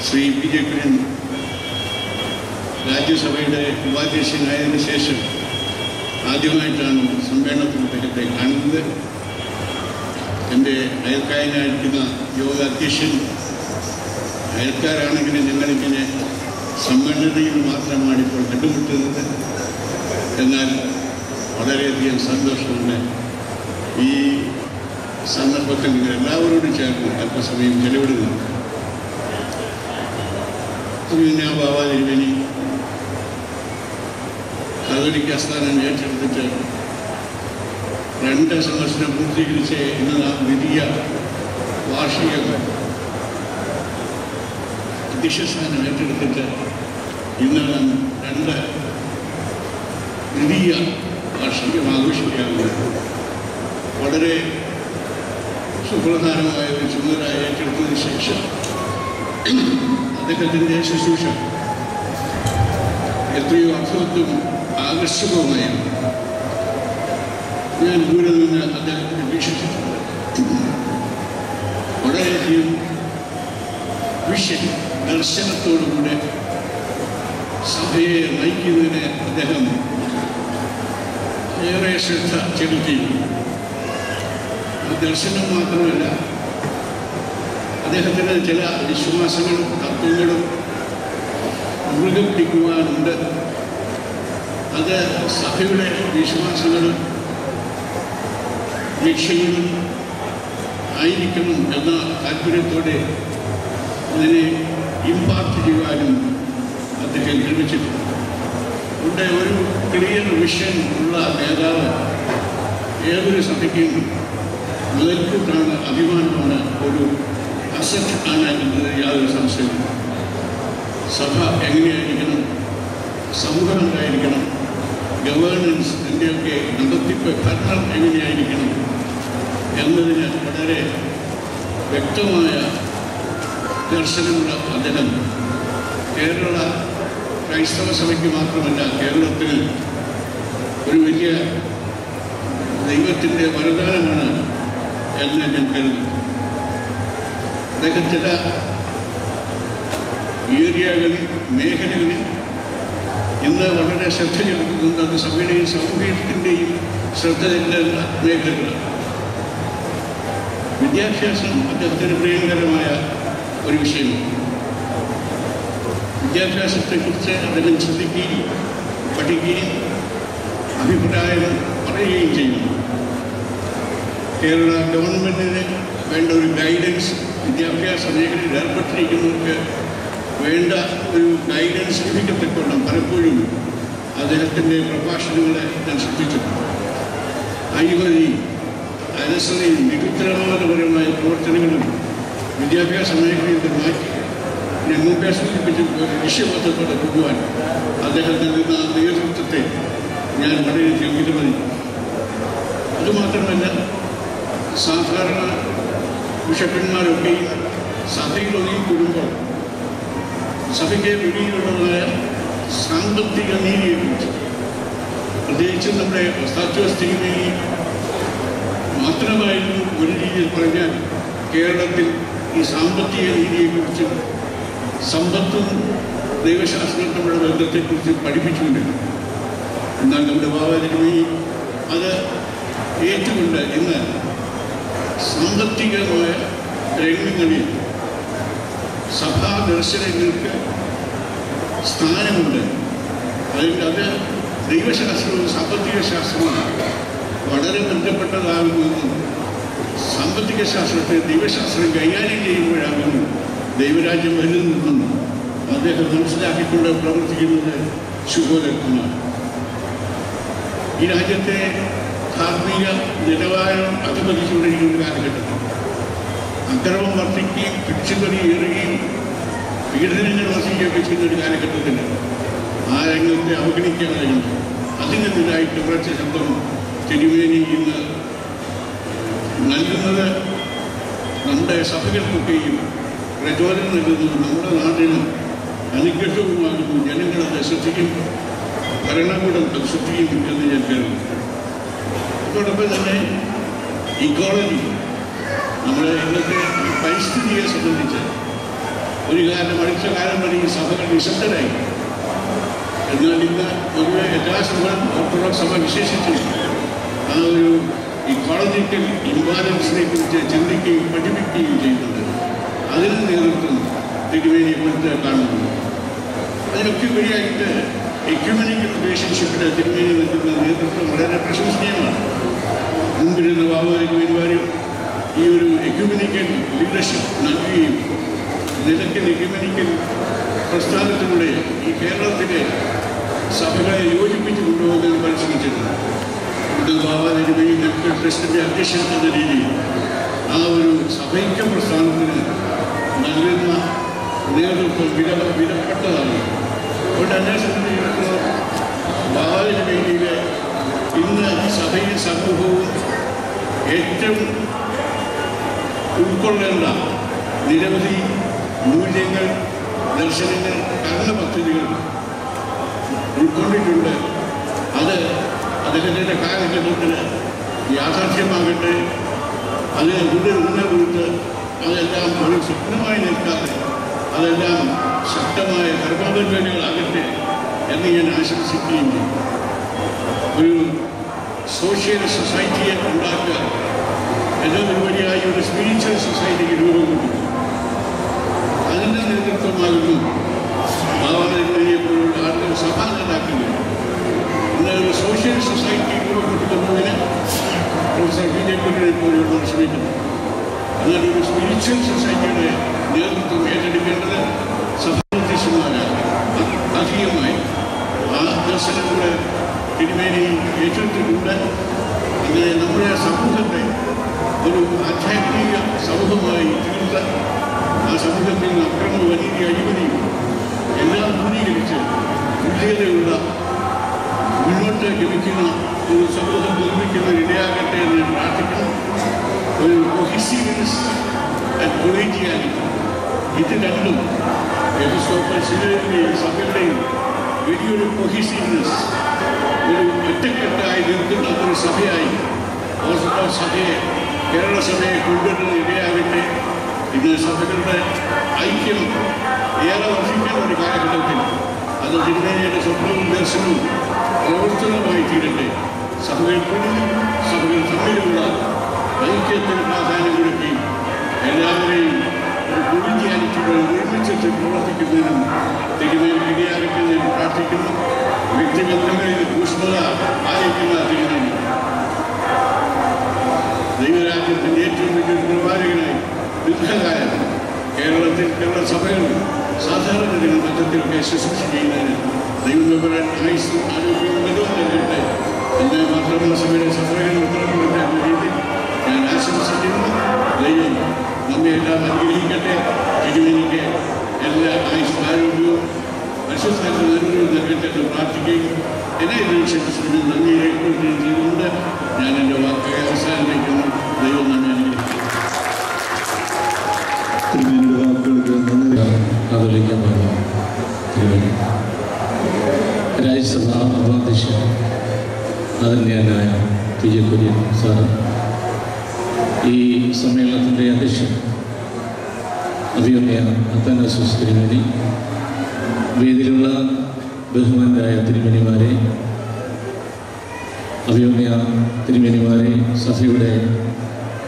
ശ്രീ പി ജെ കുര്യൻ രാജ്യസഭയുടെ ഉപാധ്യക്ഷനായതിനു ശേഷം ആദ്യമായിട്ടാണ് സമ്മേളനത്തിൽ അദ്ദേഹത്തെ കാണുന്നത്. എൻ്റെ അയൽക്കാരനായിരിക്കുന്ന യോഗ അധ്യക്ഷൻ, അയൽക്കാരാണെങ്കിലും ഞങ്ങളിങ്ങനെ സമ്മേളനത്തിൽ മാത്രമാണ് ഇപ്പോൾ കണ്ടുമുട്ടുന്നത്. എന്നാൽ വളരെയധികം സന്തോഷമുണ്ട് ഈ സന്ദർഭത്തിൽ നിങ്ങൾ എല്ലാവരോടും ചേർന്ന് അല്പസമയം ചെലവിടുന്നു. പിന്നെ ബാബാതിരുമേനി കത്തോലിക്ക സ്ഥാനം ഏറ്റെടുത്തിട്ട് 2 സന്ദർശനം പൂർത്തീകരിച്ച് ഇന്ന് നാം വലിയ വാർഷിക അധ്യക്ഷസ്ഥാനം ഏറ്റെടുത്തിട്ട് ഇന്ന് നാം 2 വലിയ വാർഷികം ആഘോഷിക്കുകയാണ്. വളരെ സുപ്രധാനമായ ഒരു ചുമതല ഏറ്റെടുത്തതിന് ശേഷം അദ്ദേഹത്തിൻ്റെ ശുശ്രൂഷ എത്രയോ അർത്ഥവത്വവും ആകർഷകവുമായിരുന്നു. ഞാൻ ദൂരെ നിന്ന് അദ്ദേഹത്തിന് വീക്ഷിച്ചിട്ടുണ്ട്. വളരെയധികം ദർശനത്തോടുകൂടെ സഭയെ നയിക്കുന്നതിന് അദ്ദേഹം ഏറെ ശ്രദ്ധ ചെലുത്തിയിരുന്നു. ദർശനം മാത്രമല്ല, അദ്ദേഹത്തിന് ചില വിശ്വാസങ്ങളും തത്വങ്ങളും മുറുകെ പിടിക്കുവാനുണ്ട്. അത് സഭയുടെ വിശ്വാസങ്ങളും ലക്ഷ്യങ്ങളും ആയിരിക്കണം എന്ന താല്പര്യത്തോടെ അതിനെ ഇമ്പാർട്ട് ചെയ്യുവാനും അദ്ദേഹം ശ്രമിച്ചിട്ടുണ്ട്. ഇവിടെ ഒരു ക്ലിയർ വിഷൻ ഉള്ള നേതാവ് ഏതൊരു സഭയ്ക്കും മുതൽക്കൂട്ടാണ്, അഭിമാനമാണ്, ഒരു അസറ്റ് ആണ് എന്നത് യാതൊരു സംശയവും. സഭ എങ്ങനെയായിരിക്കണം, സമൂഹം എന്തായിരിക്കണം, ഗവേണൻസ്, ഇതിൻ്റെയൊക്കെ നടത്തിപ്പ് ഭരണം എങ്ങനെയായിരിക്കണം എന്നതിന് വളരെ വ്യക്തമായ ദർശനമുള്ള അദ്ദേഹം കേരള ക്രൈസ്തവ സഭയ്ക്ക് മാത്രമല്ല, കേരളത്തിന് ഒരു വലിയ ദൈവത്തിൻ്റെ വരദാനമാണ് എന്ന് ഞാൻ കരുതുന്നു. അദ്ദേഹം ചില ഏരിയകളിൽ, മേഖലകളിൽ ഇന്ന് വളരെ ശ്രദ്ധ ചെലുത്തുന്നത് അത് സഭയുടെയും സമൂഹത്തിൻ്റെയും ശ്രദ്ധ ചെലുത്തുന്ന മേഖലകളാണ്. വിദ്യാഭ്യാസം അദ്ദേഹത്തിന് പ്രിയങ്കരമായ ഒരു വിഷയമാണ്. വിദ്യാഭ്യാസത്തെക്കുറിച്ച് അദ്ദേഹം ചിന്തിക്കുകയും പഠിക്കുകയും അഭിപ്രായങ്ങൾ പറയുകയും ചെയ്യുന്നു. കേരള ഗവൺമെൻറ്റിന് വേണ്ട ഒരു ഗൈഡൻസ്, വിദ്യാഭ്യാസ മേഖലയിൽ ഏർപ്പെട്ടിരിക്കുന്നവർക്ക് വേണ്ട ഒരു ഗൈഡൻസ് ലഭിക്കത്തക്കോണം പലപ്പോഴും അദ്ദേഹത്തിൻ്റെ പ്രഭാഷണങ്ങളെ ഞാൻ ശ്രദ്ധിച്ചിട്ടുണ്ട്. അഴിമതി, അലസതയും നിരുത്തരവാദപരമായ പ്രവർത്തനങ്ങളും വിദ്യാഭ്യാസ മേഖലയിൽ മാറ്റി ഞാൻ മുമ്പേ സൂചിപ്പിച്ച് ലക്ഷ്യബോധത്തോടെ പോകുവാൻ അദ്ദേഹം നൽകുന്ന നേതൃത്വത്തെ ഞാൻ വളരെയധികം വിലമതിക്കുന്നു. അതുമാത്രമല്ല, സാധാരണ ബിഷപ്പന്മാരൊക്കെയും സഭയിൽ ഒതുങ്ങിക്കൂടുമ്പോൾ സഭയ്ക്ക് വെളിയിലുള്ളതായ സാമ്പത്തിക നീതിയെക്കുറിച്ച്, പ്രത്യേകിച്ച് നമ്മുടെ ഒസ്താത്വസ്ഥിതിമേനി മാത്രമായിരുന്നു ഒരു രീതിയിൽ പറഞ്ഞാൽ കേരളത്തിൽ ഈ സാമ്പത്തിക നീതിയെക്കുറിച്ചും സമ്പത്തും ദൈവശാസ്ത്രവും നമ്മുടെ ബന്ധത്തെക്കുറിച്ചും പഠിപ്പിച്ചുകൊണ്ടിരുന്നു. എന്നാൽ നമ്മുടെ ബാബാതിരുമേനി അത് ഏറ്റുകൊണ്ട് ഇന്ന് സാമ്പത്തികമായ രംഗങ്ങളിൽ സഭാ ദർശനങ്ങൾക്ക് സ്ഥാനമുണ്ട്. അതിൻ്റെ അത് ദൈവശാസ്ത്രവും സാമ്പത്തിക ശാസ്ത്രവും വളരെ ബന്ധപ്പെട്ടതാകുമെന്നും സാമ്പത്തിക ശാസ്ത്രത്തെ ദൈവശാസ്ത്രം കൈകാര്യം ചെയ്യുമ്പോഴാകുന്നു ദൈവരാജ്യം വരുന്നതെന്നും അദ്ദേഹം മനസ്സിലാക്കിക്കൊണ്ട് പ്രവർത്തിക്കുന്നത് ശുഭോദരമാണ്. ഈ രാജ്യത്തെ ധാർമ്മിക നിലവാരം അധപതിച്ചുകൊണ്ടിരിക്കുന്ന കാലഘട്ടത്തിൽ അക്രമം വർദ്ധിക്കുകയും പിടിച്ചുകളി ഏറുകയും പീഡനങ്ങൾ വർദ്ധിക്കുകയൊക്കെ ചെയ്യുന്ന ഒരു കാലഘട്ടത്തിൽ ആ രംഗത്തെ അവഗണിക്കാൻ കഴിയുന്നു. അതിനെതിരായിട്ട് ഉറച്ച ശബ്ദം തിരുമേനി ഇന്ന് നൽകുന്നത് നമ്മുടെ സഭകൾക്കൊക്കെയും പ്രചോദനം നൽകുന്നത് നമ്മുടെ നാടിന് അനുഗ്രഹവുമാകുന്നു. ജനങ്ങളത് ശ്രദ്ധിക്കും, ഭരണകൂടം അത് ശ്രദ്ധിക്കും എന്ന് ഞാൻ കരുതുന്നു. അതോടൊപ്പം തന്നെ ഇക്കോളജി, നമ്മുടെ ഇന്നത്തെ പരിസ്ഥിതിയെ സംബന്ധിച്ച് ഒരു കാലം അടുത്ത കാലം വരെ ഈ സഭകൾ നിശബ്ദരായി. എന്നാൽ ഇന്ന് പൊതുവെ എല്ലാ സഭകളും ഓർത്തഡോക്സ് സഭ വിശേഷിച്ച് ആ ഒരു ഇക്കോളജിക്കൽ ഇംബാലൻസിനെ കുറിച്ച് ചിന്തിക്കുകയും പഠിപ്പിക്കുകയും ചെയ്യുന്നുണ്ട്. അതിന് നേതൃത്വം തിരുമേനിയെ കുറിച്ച് കാണുന്നു. അതിനൊക്കെ ഉപരിയായിട്ട് എക്യുമെനിക്കൽ റിലേഷൻഷിപ്പിന് തിരുമേനി നൽകുന്ന നേതൃത്വം വളരെ പ്രശംസനീയമാണ്. മുൻപിരുന്ന ബാബാതിരുമേനിമാരും ഈ ഒരു എക്യുമെനിക്കൽ ലീഡർഷിപ്പ് നൽകുകയും നിലയ്ക്കൽ എക്യുമെനിക്കൽ പ്രസ്ഥാനത്തിലൂടെ ഈ കേരളത്തിലെ സഭകളെ യോജിപ്പിച്ച് കൊണ്ടുപോകാൻ പരിശ്രമിച്ചിട്ടുണ്ട്. ഇത് ബാബാതിരുമേനി മെഡിക്കൽ ട്രസ്റ്റിൻ്റെ അധ്യക്ഷൻ എന്ന രീതിയിൽ ആ ഒരു സഭൈക്യ പ്രസ്ഥാനത്തിന് നൽകുന്ന നേതൃത്വം വിലപ്പെട്ടതാണ്. അതുകൊണ്ട് എന്നെ സംബന്ധിച്ചിടത്തോളം ബാബാതിരുമേനിയിലെ ഇന്ന് സഭയും സമൂഹവും ഏറ്റവും ഉൾക്കൊള്ളേണ്ട നിരവധി മൂല്യങ്ങൾ, ദർശനങ്ങൾ, കർമ്മപദ്ധതികൾ ഉൾക്കൊണ്ടിട്ടുണ്ട്. അത് അദ്ദേഹത്തിൻ്റെ കാലഘട്ടത്തിന് യാഥാർത്ഥ്യമാകട്ടെ. അതിന് കൂടുതൽ ഊന്നൽ കൊടുത്ത് അതെല്ലാം ഒരു സ്വപ്നമായി നിൽക്കാതെ അതെല്ലാം ശക്തമായ കർമ്മപദ്ധതികളാകട്ടെ എന്ന് ഞാൻ ആശംസിക്കുകയും ചെയ്യും. ഒരു സോഷ്യൽ സൊസൈറ്റിയെ ഉണ്ടാക്കുക എന്നതിലുപരിയായി ഒരു സ്പിരിച്വൽ സൊസൈറ്റിക്ക് രൂപം കൊടുക്കും. അതിൻ്റെ നേതൃത്വമാകുന്നു ബാബാതിരുമേനിയെ പോലുള്ള ആളുകൾ സഭ നേതാക്കൾ. ഇന്ന് ഒരു സോഷ്യൽ സൊസൈറ്റി രൂപം കൊടുക്കുന്നതിന് പ്രൊഫസർ പി ജെ കുര്യനെ പോലെയുള്ളവർ ശ്രമിക്കുന്നു. എന്നാൽ ഒരു സ്പിരിച്വൽ സൊസൈറ്റിയുടെ നേതൃത്വം ഏറ്റെടുക്കേണ്ടത് സഭാധ്യക്ഷന്മാരാണ്. അധികമായി ആ ദർശനങ്ങളുടെ തിരുമേനി ഏറ്റെടുത്തിട്ടുണ്ട്. അങ്ങനെ നമ്മുടെ സമൂഹത്തെ ഒരു ആധ്യാത്മിക സമൂഹമായി തീർത്ത ആ സമൂഹത്തിൽ നിന്ന് അക്രമവും അനീതി അഴിമതിയും എല്ലാം ദൂരീകരിച്ച് തുല്യതയുള്ള മുന്നോട്ട് ഗമിക്കുന്ന ഒരു സമൂഹം നിർമ്മിക്കുന്നതിനിടയാകട്ടെ എന്ന് ഞാൻ പ്രാർത്ഥിക്കുന്നു. ഒരു കൊഹീസീവ്നെസ് ആൻഡ് കൊളീജിയാലിറ്റി, ഇത് രണ്ടും എപ്പിസ്കോപ്പൽ സിനഡിന്റെയും സഭയുടെയും വലിയൊരു കൊഹീസീവ്നെസ്, ഒരു ഒറ്റക്കെട്ടായി നിൽക്കുന്ന ഒരു സഭയായി ഓർത്തഡോക്സ് സഭയെ, കേരള സഭയെ കൊണ്ടുവരുന്ന ഇടയാകട്ടെ. ഇന്ന് സഭകളുടെ ഐക്യം ഏറെ വർദ്ധിക്കുന്ന ഒരു കാലഘട്ടത്തിൽ അത് തിരുമേനിയുടെ സ്വപ്നവും ദർശനവും പ്രവർത്തനവുമായി തീരട്ടെ. സഭകൾക്കുള്ളിലും സഭകൾ തമ്മിലുള്ള ഐക്യത്തിന് പ്രാധാന്യം കൊടുക്കുകയും എല്ലാവരെയും ഒരു കൊളീജിയാലിറ്റിയുടെ ഒരുമിച്ച് പ്രവർത്തിക്കുന്നതിനും തിരുമേനി ഇടയാകട്ടെ പ്രാർത്ഥിക്കുന്നു. വ്യക്തിബന്ധങ്ങളിൽ ഊഷ്മത ആയിരിക്കുന്ന തിരുമേനി ദൈവരാജ്യത്തിൻ്റെ ഏറ്റവും വലിയൊരു പ്രവാചകനായി ദീർഘകാലം കേരള സഭകൾ സാധാരണ മധ്യത്തിലൊക്കെ ശുശ്രൂഷ ചെയ്യുന്നതിന് ദൈവം ആയുസ്സും ആരോഗ്യവും ബന്ധവും നൽകട്ടെ എന്ന് മാത്രമല്ല സഭയുടെ സഭകൾ ഉത്തരവിടുന്ന രീതിയിൽ ഞാൻ ആശംസിക്കുന്നു. ദൈവം നമ്മെ എല്ലാം അനുഗ്രഹിക്കട്ടെ. തിരുമേനിക്ക് എല്ലാ ആയുസ് ആരോഗ്യവും പരിശുദ്ധ നൽകട്ടെ എന്ന് പ്രാർത്ഥിക്കുകയും എന്നെ ഇതിനുശേഷം നന്ദി രേഖപ്പെടുത്തുകയും ചെയ്തുകൊണ്ട് ഞാൻ എൻ്റെ വാക്കുകളെ അവസാനിപ്പിക്കുന്നു. ദൈവം നമ്മെ അനുഗ്രഹിക്കും.
രാജ്യസഭാ ഉപാധ്യക്ഷൻ ആദരണീയനായ പി ജെ കുര്യൻ സാറ്, ഈ സമ്മേളനത്തിൻ്റെ അധ്യക്ഷൻ അഭിമന്യ അത്താനാസ്യോസ് തിരുമേനി, വേദിയിലുള്ള ബഹുമാനരായ തിരുമേനിമാരെ, അഭിമന്യ തിരുമേനിമാരെ, സഭയുടെ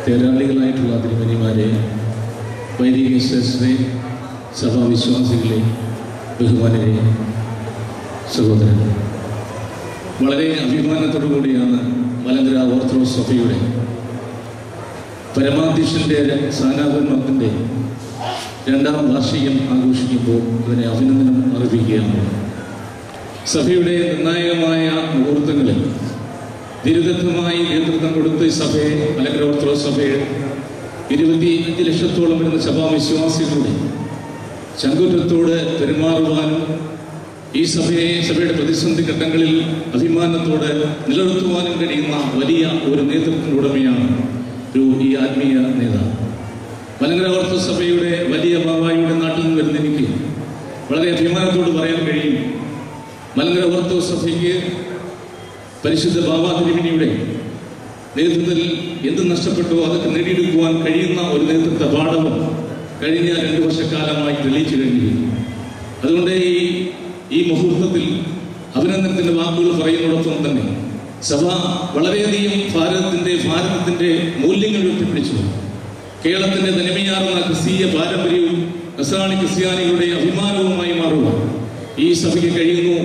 തേരാളികളായിട്ടുള്ള തിരുമേനിമാരെ, വൈദിക ശ്രേഷ്ഠരെ, സഭാവിശ്വാസികളെ, ബഹുമാനരെ, സഹോദരൻ, വളരെ അഭിമാനത്തോടു കൂടിയാണ് മലങ്കര ഓർത്തഡോക്സ് സഭയുടെ പരമാധ്യക്ഷൻ്റെ സ്ഥാനാപനത്തിൻ്റെ 2ാം വാർഷികം ആഘോഷിക്കുമ്പോൾ അതിനെ അഭിനന്ദനം അർപ്പിക്കുകയാണ്. സഭയുടെ നിർണായകമായ മുഹൂർത്തങ്ങളിൽ ദീർഘമായി നേതൃത്വം കൊടുത്ത് സഭയെ, മലങ്കര ഓർത്തഡോക്സ് സഭയെ 25 ലക്ഷത്തോളം വരുന്ന സഭാവിശ്വാസികളുടെ ചങ്കുറ്റത്തോട് പെരുമാറുവാനും ഈ സഭയുടെ പ്രതിസന്ധി ഘട്ടങ്ങളിൽ അഭിമാനത്തോടെ നിലനിർത്തുവാനും കഴിയുന്ന വലിയ ഒരു നേതൃത്വത്തിനുടമയാണ് ഈ ആത്മീയ നേതാവ്. മലങ്കര ഓർത്തഡോക്സ് സഭയുടെ വലിയ ബാബായുടെ നാട്ടിൽ നിന്ന് വരുന്ന എനിക്ക് വളരെ അഭിമാനത്തോട് പറയാൻ കഴിയും, മലങ്കര ഓർത്തഡോക്സ് സഭയ്ക്ക് പരിശുദ്ധ ബാബാ തിരുമേനിയുടെ നേതൃത്വത്തിൽ എന്ത് നഷ്ടപ്പെട്ടോ അതൊക്കെ നേടിയെടുക്കുവാൻ കഴിയുന്ന ഒരു നേതൃത്വ പാഠവും കഴിഞ്ഞ 2 വർഷക്കാലമായി തെളിയിച്ചു കഴിഞ്ഞിരിക്കുന്നു. അതുകൊണ്ട് ഈ മുഹൂർത്തത്തിൽ അഭിനന്ദനത്തിന്റെ വാക്കുകൾ പറയുന്നതോടൊപ്പം തന്നെ സഭ വളരെയധികം ഭാരതത്തിന്റെ മൂല്യങ്ങൾ ഉയർത്തിപ്പിടിച്ചു കേരളത്തിന്റെ തനിമയാർന്ന ക്രിസ്തീയ പാരമ്പര്യവും നസ്രാണി ക്രിസ്ത്യാനികളുടെ അഭിമാനവുമായി മാറുക ഈ സഭയ്ക്ക് കഴിയുന്നു.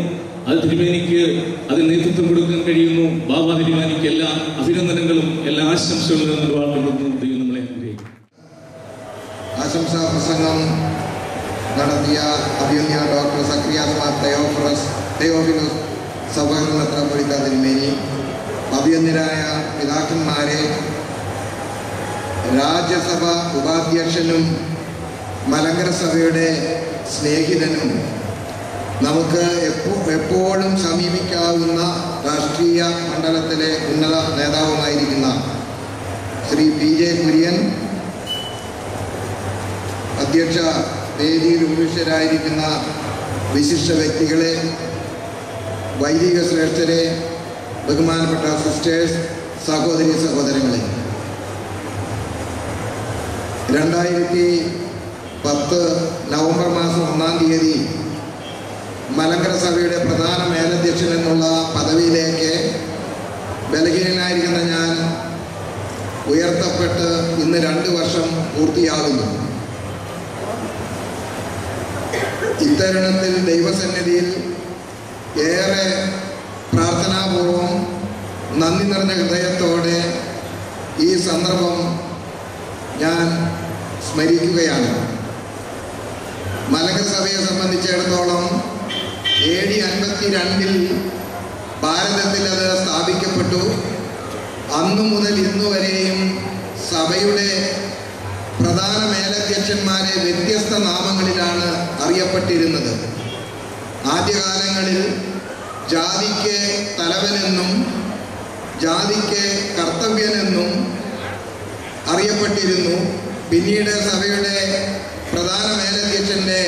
അത് തിരുമേനിക്ക് അതിന് നേതൃത്വം കൊടുക്കാൻ കഴിയുന്നു. ബാബാ തിരുമേനിക്ക് എല്ലാ അഭിനന്ദനങ്ങളും എല്ലാ ആശംസകളും നിലപാടുന്നു. ദൈവം നമ്മളെ അനുഗ്രഹിക്കും.
ആശംസാ പ്രസംഗം നടത്തിയ അഭിമന്യ ഡോക്ടർ സക്രിയാസ് മാർ തെയോഫിലോസ് സഭകൾ മെത്രാപ്പൊലീത്ത തിരുമേനി, അഭിമന്യരായ പിതാക്കന്മാരെ, രാജ്യസഭ ഉപാധ്യക്ഷനും മലങ്കര സഭയുടെ സ്നേഹിതനും നമുക്ക് എപ്പോഴും സമീപിക്കാവുന്ന രാഷ്ട്രീയ മണ്ഡലത്തിലെ ഉന്നത നേതാവുമായിരിക്കുന്ന ശ്രീ PJ കുര്യൻ, അധ്യക്ഷ വേദിയിൽ ഉപവിഷ്ടരായിരിക്കുന്ന വിശിഷ്ട വ്യക്തികളെ, വൈദിക ശ്രേഷ്ഠരെ, ബഹുമാനപ്പെട്ട സിസ്റ്റേഴ്സ്, സഹോദരി സഹോദരങ്ങളെ, 2010 നവംബർ മാസം 1-ാം തീയതി മലങ്കര സഭയുടെ പ്രധാന മേലധ്യക്ഷൻ എന്നുള്ള പദവിയിലേക്ക് ബലഹീനനായിരിക്കുന്ന ഞാൻ ഉയർത്തപ്പെട്ട് ഇന്ന് 2 വർഷം പൂർത്തിയാകുന്നു. ഇത്തരുണത്തിൽ ദൈവസന്നിധിയിൽ ഏറെ പ്രാർത്ഥനാപൂർവം നന്ദി നിറഞ്ഞ ഹൃദയത്തോടെ ഈ സന്ദർഭം ഞാൻ സ്മരിക്കുകയാണ്. മലങ്കര സഭയെ സംബന്ധിച്ചിടത്തോളം AD 52 ഭാരതത്തിൽ അത് സ്ഥാപിക്കപ്പെട്ടു. അന്നു മുതൽ ഇന്നുവരെയും സഭയുടെ പ്രധാന മേലധ്യക്ഷന്മാരെ വ്യത്യസ്ത നാമങ്ങളിലാണ് അറിയപ്പെട്ടിരുന്നത്. ആദ്യകാലങ്ങളിൽ ജാതിക്ക് തലവനെന്നും ജാതിക്ക് കർത്തവ്യനെന്നും അറിയപ്പെട്ടിരുന്നു. പിന്നീട് സഭയുടെ പ്രധാന മേലധ്യക്ഷന്റെ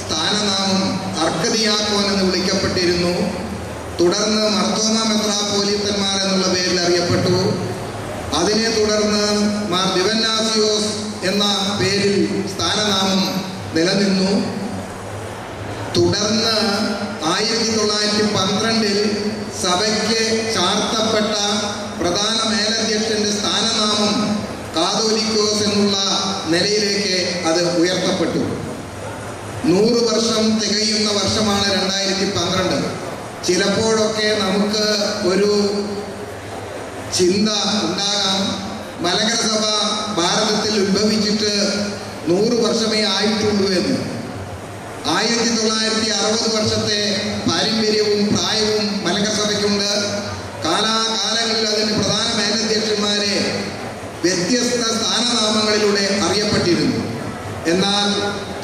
സ്ഥാനനാമം അർക്കദിയാക്കോൻ എന്ന് വിളിക്കപ്പെട്ടിരുന്നു. തുടർന്ന് മർത്തോമ മെത്രാപ്പോലീത്തന്മാർ എന്നുള്ള പേരിൽ അറിയപ്പെട്ടു. അതിനെ തുടർന്ന് മാർ ദിവന്നാസിയോസ് എന്ന പേരിൽ സ്ഥാനനാമം നിലനിന്നു. തുടർന്ന് 1912 സഭയ്ക്ക് ചാർത്തപ്പെട്ട പ്രധാന മേലധ്യക്ഷന്റെ സ്ഥാനനാമം കാതോലിക്കോസ് എന്നുള്ള നിലയിലേക്ക് അത് ഉയർത്തപ്പെട്ടു. 100 വർഷം തികയുന്ന വർഷമാണ് 2012. ചിലപ്പോഴൊക്കെ നമുക്ക് ഒരു ചിന്ത ഉണ്ടാകാം, മലങ്കര സഭ ഭാരതത്തിൽ ഉത്ഭവിച്ചിട്ട് 100 വർഷമേ ആയിട്ടുള്ളൂ എന്ന്. 1960 വർഷത്തെ പാരമ്പര്യവും പ്രായവും മലങ്കര സഭയ്ക്കുണ്ട്. കാലാകാലങ്ങളിൽ അതിന് പ്രധാന മേലധ്യക്ഷന്മാരെ വ്യത്യസ്ത സ്ഥാനനാമങ്ങളിലൂടെ അറിയപ്പെട്ടിരുന്നു. എന്നാൽ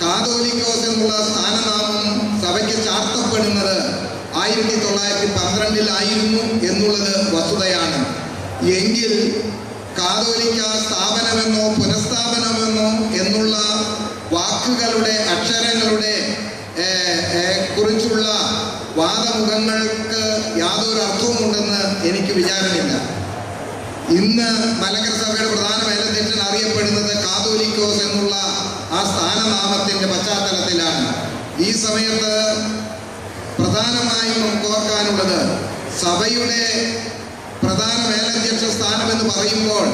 കാതോലിക്കോസ് എന്നുള്ള സ്ഥാനനാമം സഭയ്ക്ക് ചാർത്തപ്പെടുന്നത് 1912 എന്നുള്ളത് വസ്തുതയാണ്. എങ്കിൽ കാതോലിക്ക സ്ഥാപനമെന്നോ പുനഃസ്ഥാപനമെന്നോ എന്നുള്ള വാക്കുകളുടെ അക്ഷരങ്ങളുടെ കുറിച്ചുള്ള വാദമുഖങ്ങൾക്ക് യാതൊരു അർത്ഥവുമുണ്ടെന്ന് എനിക്ക് വിചാരമില്ല. ഇന്ന് മലങ്കര സഭയുടെ പ്രധാന മേലധ്യക്ഷൻ അറിയപ്പെടുന്നത് കാതോലിക്കോസ് എന്നുള്ള ആ സ്ഥാനനാമത്തിന്റെ പശ്ചാത്തലത്തിലാണ്. ഈ സമയത്ത് പ്രധാനമായും നമുക്ക് ഓർക്കാനുള്ളത്, സഭയുടെ പ്രധാന മേലധ്യക്ഷ സ്ഥാനം എന്ന് പറയുമ്പോൾ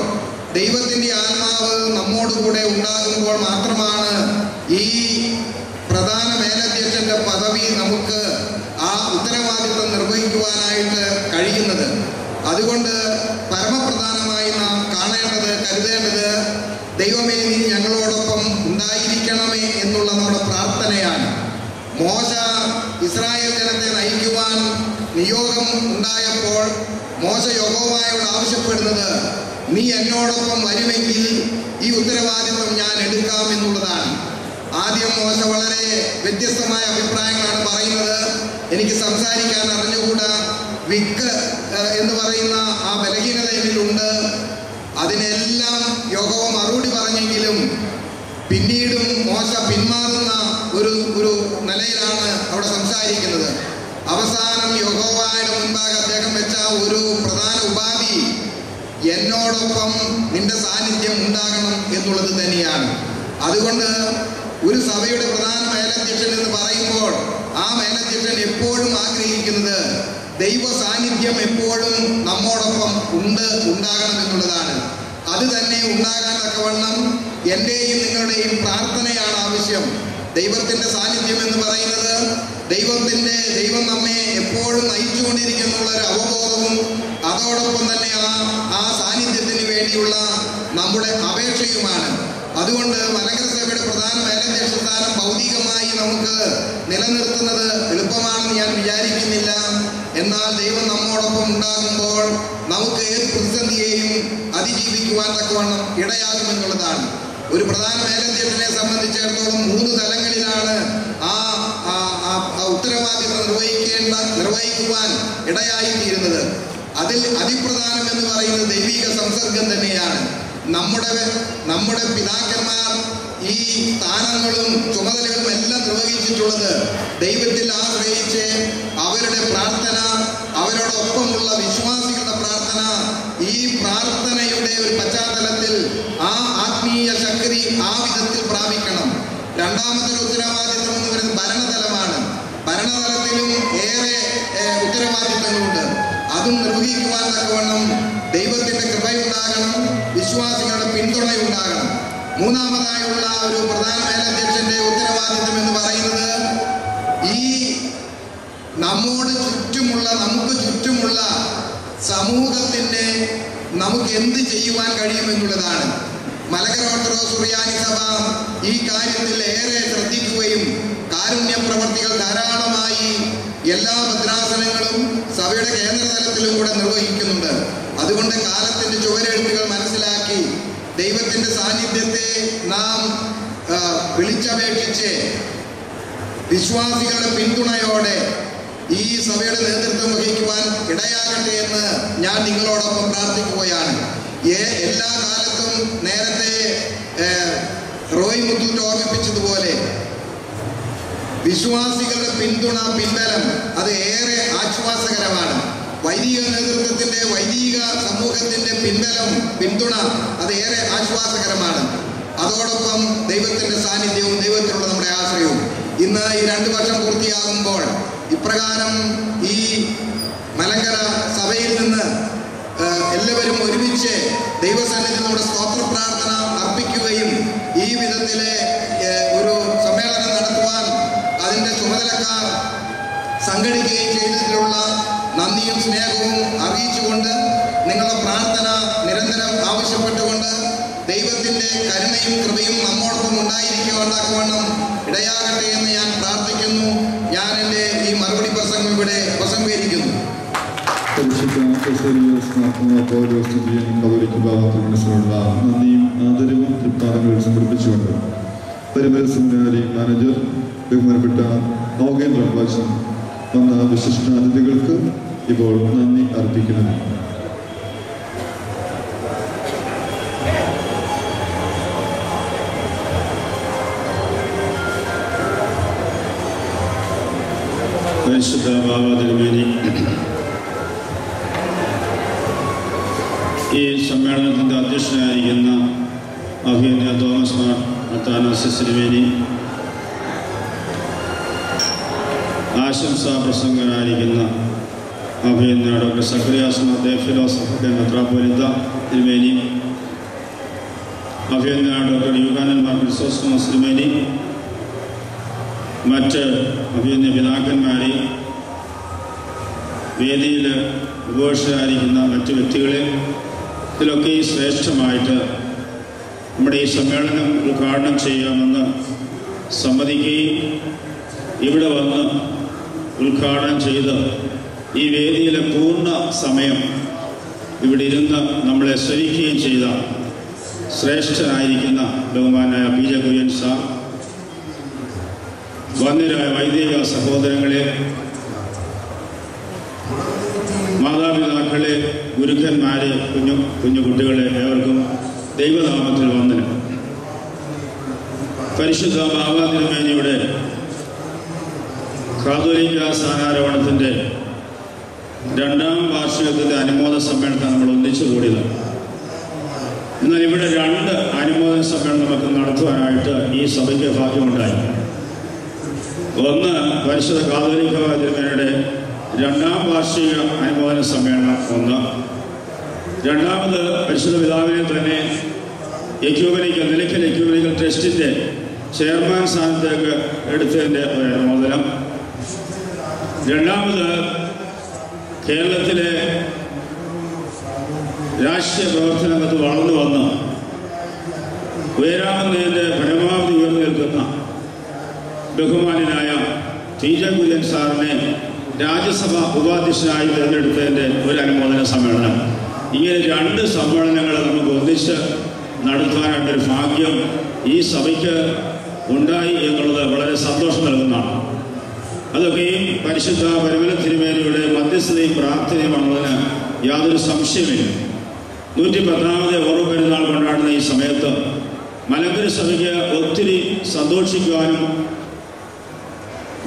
ദൈവത്തിന്റെ ആത്മാവ് നമ്മോടുകൂടെ ഉണ്ടാകുമ്പോൾ മാത്രമാണ് ഈ പ്രധാന മേലധ്യക്ഷന്റെ പദവി നമുക്ക് ആ ഉത്തരവാദിത്വം നിർവഹിക്കുവാനായിട്ട് കഴിയുന്നത്. അതുകൊണ്ട് പരമപ്രധാനമായി നാം കാണേണ്ടത്, കരുതേണ്ടത്, ദൈവമേ നീ ഞങ്ങളോടൊപ്പം ഉണ്ടായിരിക്കണമേ എന്നുള്ള നമ്മുടെ പ്രാർത്ഥനയാണ്. മോശ ഇസ്രായേൽ ജനത്തെ നയിക്കുവാൻ നിയോഗം ഉണ്ടായപ്പോൾ മോശ യഹോവയോട് ആവശ്യപ്പെടുന്നത്, നീ എന്നോടൊപ്പം വരുമെങ്കിൽ ഈ ഉത്തരവാദിത്വം ഞാൻ എടുക്കാം എന്നുള്ളതാണ്. ആദ്യം മോശ വളരെ വ്യത്യസ്തമായ അഭിപ്രായങ്ങളാണ് പറയുന്നത്. എനിക്ക് സംസാരിക്കാൻ അറിഞ്ഞുകൂടാ, വിക്ക് എന്ന് പറയുന്ന ആ ബലഹീനത എന്നിലുണ്ട്. അതിനെല്ലാം യഹോവ മറുപടി പറഞ്ഞെങ്കിലും പിന്നീടും മോശ പിന്മാറുന്ന ഒരു നിലയിലാണ് അവിടെ സംസാരിക്കുന്നത്. അവസാനം യഹോവയുടെ മുൻപാകെ അദ്ദേഹം വെച്ച ഒരു പ്രധാന ഉപാധി, എന്നോടൊപ്പം നിന്റെ സാന്നിധ്യം ഉണ്ടാകണം എന്നുള്ളത് തന്നെയാണ്. അതുകൊണ്ട് ഒരു സഭയുടെ പ്രധാന മേലധ്യക്ഷൻ എന്ന് പറയുമ്പോൾ ആ മേലധ്യക്ഷൻ എപ്പോഴും ആഗ്രഹിക്കുന്നത് ദൈവ സാന്നിധ്യം എപ്പോഴും നമ്മോടൊപ്പം ഉണ്ടാകണം എന്നുള്ളതാണ്. അത് തന്നെ ഉണ്ടാകാൻ തക്കവണ്ണം എൻ്റെയും നിങ്ങളുടെയും പ്രാർത്ഥനയാണ് ആവശ്യം. ദൈവത്തിൻ്റെ സാന്നിധ്യം എന്ന് പറയുന്നത് ദൈവം നമ്മെ എപ്പോഴും നയിച്ചുകൊണ്ടിരിക്കുന്നുള്ള ഒരു അവബോധവും അതോടൊപ്പം തന്നെ ആ സാന്നിധ്യത്തിന് വേണ്ടിയുള്ള നമ്മുടെ അപേക്ഷയുമാണ്. അതുകൊണ്ട് മലങ്കര സഭയുടെ പ്രധാന മേലധ്യക്ഷ സ്ഥാനം ഭൗതികമായി നമുക്ക് നിലനിർത്തുന്നത് എളുപ്പമാണെന്ന് ഞാൻ വിചാരിക്കുന്നില്ല. എന്നാൽ ദൈവം നമ്മോടൊപ്പം ഉണ്ടാകുമ്പോൾ നമുക്ക് ഏത് പ്രതിസന്ധിയെയും അതിജീവിക്കുവാൻ തക്കവണ്ണം ഇടയാകുമെന്നുള്ളതാണ്. ഒരു പ്രധാന മേലധ്യക്ഷനെ സംബന്ധിച്ചിടത്തോളം 3 തലങ്ങളിലാണ് ആ ഉത്തരവാദിത്വം നിർവഹിക്കുവാൻ ഇടയായിത്തീരുന്നത്. അതിൽ അതിപ്രധാനം എന്ന് പറയുന്നത് ദൈവിക സംസർഗം തന്നെയാണ്. നമ്മുടെ പിതാക്കന്മാർ ഈ സ്ഥാനങ്ങളും ചുമതലകളും എല്ലാം നിർവഹിച്ചിട്ടുള്ളത് ദൈവത്തിൽ ആശ്രയിച്ച് അവരുടെ പ്രാർത്ഥന, അവരോടൊപ്പമുള്ള വിശ്വാസികളുടെ പ്രാർത്ഥന, ഈ പ്രാർത്ഥനയുടെ ഒരു പശ്ചാത്തലത്തിൽ ആ ആത്മീയ ശക്തി ആ വിധത്തിൽ പ്രാപിക്കണം. രണ്ടാമത്തെ ഉത്തരവാദിത്വം എന്ന് പറയുന്നത് ഭരണതലമാണ്. ഭരണതലത്തിലും ഏറെ ഉത്തരവാദിത്തങ്ങളുണ്ട്. അതും നിർവഹിക്കുവാൻ തക്കവണ്ണം ദൈവത്തിന്റെ കൃപയുണ്ടാകണം, വിശ്വാസികളുടെ പിന്തുണയുണ്ടാകണം. മൂന്നാമതായുള്ള ഒരു പ്രധാന മേലധ്യക്ഷന്റെ ഉത്തരവാദിത്വം എന്ന് പറയുന്നത് ഈ നമുക്ക് ചുറ്റുമുള്ള സമൂഹത്തിന്റെ നമുക്ക് എന്ത് ചെയ്യുവാൻ കഴിയുമെന്നുള്ളതാണ്. മലങ്കര ഓർത്തഡോക്സ് സുറിയാനി സഭ ഈ കാര്യത്തിൽ ഏറെ ശ്രദ്ധിക്കുകയും കാരുണ്യ പ്രവർത്തികൾ ധാരാളമായി എല്ലാ ഭദ്രാസനങ്ങളും സഭയുടെ കേന്ദ്രതലത്തിലും കൂടെ നിർവഹിക്കുന്നുണ്ട്. അതുകൊണ്ട് കാലത്തിന്റെ ചുവരെഴുത്തുകൾ മനസ്സിലാക്കി ദൈവത്തിന്റെ സാന്നിധ്യത്തെ നാം വിളിച്ചപേക്ഷിച്ച് വിശ്വാസികളുടെ പിന്തുണയോടെ ഈ സഭയുടെ നേതൃത്വം വഹിക്കുവാൻ ഇടയാകട്ടെ എന്ന് ഞാൻ നിങ്ങളോടൊപ്പം പ്രാർത്ഥിക്കുകയാണ്. എല്ലാ കാലത്തും നേരത്തെ റോയ് മുത്തൂറ്റ് ഓർമ്മിപ്പിച്ചതുപോലെ വിശ്വാസികളുടെ പിൻബലം അത് ഏറെ ആശ്വാസകരമാണ്. വൈദിക നേതൃത്വത്തിന്റെ, വൈദിക സമൂഹത്തിന്റെ പിന്തുണ അത് ഏറെ ആശ്വാസകരമാണ്. അതോടൊപ്പം ദൈവത്തിന്റെ സാന്നിധ്യവും ദൈവത്തിലുള്ള നമ്മുടെ ആശ്രയവും. ഇന്ന് ഈ 2 വർഷം പൂർത്തിയാകുമ്പോൾ ഇപ്രകാരം ഈ മലങ്കര സഭയിൽ നിന്ന് എല്ലാവരും ഒരുമിച്ച് ദൈവസന്നിധിയിൽ നമ്മുടെ സ്തോത്ര പ്രാർത്ഥന അർപ്പിക്കുകയും ഈ വിധത്തിലെ ഒരു സമ്മേളനം നടത്തുവാൻ അതിൻ്റെ ചുമതലക്കാർ സംഘടിക്കുകയും ചെയ്തതിലുള്ള നന്ദിയും സ്നേഹവും അറിയിച്ചുകൊണ്ട് നിങ്ങളുടെ പ്രാർത്ഥന നിരന്തരം ആവശ്യപ്പെട്ടുകൊണ്ട് ദൈവത്തിൻ്റെ കരുണയും കൃപയും നമ്മോടൊപ്പം ഉണ്ടായിരിക്കുവാണ്ടാക്കുവണ്ണം ഇടയാകട്ടെ എന്ന് ഞാൻ പ്രാർത്ഥിക്കുന്നു. ഞാൻ എൻ്റെ ഈ മറുപടി പ്രസംഗം ഇവിടെ ഉപസംഹരിക്കുന്നു.
നന്ദിയും ആദരവും തൃപ്പാദങ്ങളിൽ സമർപ്പിച്ചുകൊണ്ട് പരിമല സെമിനാരി മാനേജർ ബഹുമാനപ്പെട്ട നോഗേന്ദ്രൻ വാച്ചൻ വന്ന വിശിഷ്ടാതിഥികൾക്ക് ഇപ്പോൾ നന്ദി അർപ്പിക്കുന്നു.
പരിശുദ്ധ ബാബാതിരുമേനി ഈ സമ്മേളനത്തിൻ്റെ അധ്യക്ഷനായിരിക്കുന്ന അഭിനന്ദ തോമസ് മാർ അത്താനാസിസ് തിരുമേനി, ആശംസാ പ്രസംഗനായിരിക്കുന്ന അഭിനന്ദ ഡോക്ടർ സക്രിയാസ് മാർ ഫിലോസഫർ മെത്രാപ്പോലിത്ത തിരുമേനി, അഭിനന്ദ ഡോക്ടർ യുഗാനൻ മാർ ക്രിസോസ്റ്റോമസ് തിരുമേനി, മറ്റ് അഭിനന്ദ പിതാക്കന്മാരെ, വേദിയിൽ ഉപേക്ഷരായിരിക്കുന്ന മറ്റ് വ്യക്തികളെ, ഇതിലൊക്കെ ഈ ശ്രേഷ്ഠമായിട്ട് നമ്മുടെ ഈ സമ്മേളനം ഉദ്ഘാടനം ചെയ്യാമെന്ന് സമ്മതിക്കുകയും ഇവിടെ വന്ന് ഉദ്ഘാടനം ചെയ്ത് ഈ വേദിയിലെ പൂർണ്ണ സമയം ഇവിടെ ഇരുന്ന് നമ്മളെ സ്മരിക്കുകയും ചെയ്ത ശ്രേഷ്ഠനായിരിക്കുന്ന ബഹുമാനായ പി ജെ കുര്യൻ സാർ, വന്യരായ വൈദിക സഹോദരങ്ങളെ, മാതാപിതാക്കളെ, ഗുരുക്കന്മാരെ, കുഞ്ഞു കുട്ടികളെ, ഏവർക്കും ദൈവനാമത്തിൽ വന്ദനം. പരിശുദ്ധ ബാബാ തിരുമേനിയുടെ കാതോലിക്ക സ്ഥാനാരോഹണത്തിൻ്റെ 2ാം വാർഷികത്തിൻ്റെ അനുമോദ സമ്മേളനത്തെ നമ്മൾ ഒന്നിച്ചു കൂടിയത്. എന്നാൽ ഇവിടെ 2 അനുമോദന സമ്മേളനം നമുക്ക് നടത്തുവാനായിട്ട് ഈ സഭയ്ക്ക് ഭാഗ്യമുണ്ടായി. ഒന്ന് പരിശുദ്ധ കാതോലിക്ക തിരുമേനിയുടെ 2ാം വാർഷിക അനുമോദന സമ്മേളനം ഒന്ന്. രണ്ടാമത് പരിശുദ്ധ പിതാവിനെ തന്നെ നിലയ്ക്കൽ എക്യൂമെനിക്കൽ ട്രസ്റ്റിൻ്റെ ചെയർമാൻ സ്ഥാനത്തേക്ക് എടുത്തതിൻ്റെ ഒരു അനുമോദനം. രണ്ടാമത് കേരളത്തിലെ രാഷ്ട്രീയ പ്രവർത്തനങ്ങൾക്ക് വളർന്നു വന്ന് ഉയരാവുന്നതിൻ്റെ പരമാവധി ഉയർന്നു നിൽക്കുന്ന ബഹുമാന്യനായ ടി ജെ കുര്യൻ സാറിനെ രാജ്യസഭ ഉപാധ്യക്ഷനായി തിരഞ്ഞെടുത്തതിൻ്റെ ഒരു അനുമോദന സമ്മേളനം. ഇങ്ങനെ 2 സമ്മേളനങ്ങൾ നമുക്ക് ഒന്നിച്ച് നടത്താനായിട്ടൊരു ഭാഗ്യം ഈ സഭയ്ക്ക് ഉണ്ടായി എന്നുള്ളത് വളരെ സന്തോഷം നൽകുന്നതാണ്. അതൊക്കെയും പരിശുദ്ധ പരിമല തിരുമേനിയുടെ മധ്യസ്ഥതയും പ്രാർത്ഥനയുമാണെന്നതിന് യാതൊരു സംശയമില്ല. 110ാമത് ഓർമ്മ പെരുന്നാൾ കൊണ്ടാടുന്ന ഈ സമയത്ത് മലങ്കര സഭയ്ക്ക് ഒത്തിരി സന്തോഷിക്കുവാനും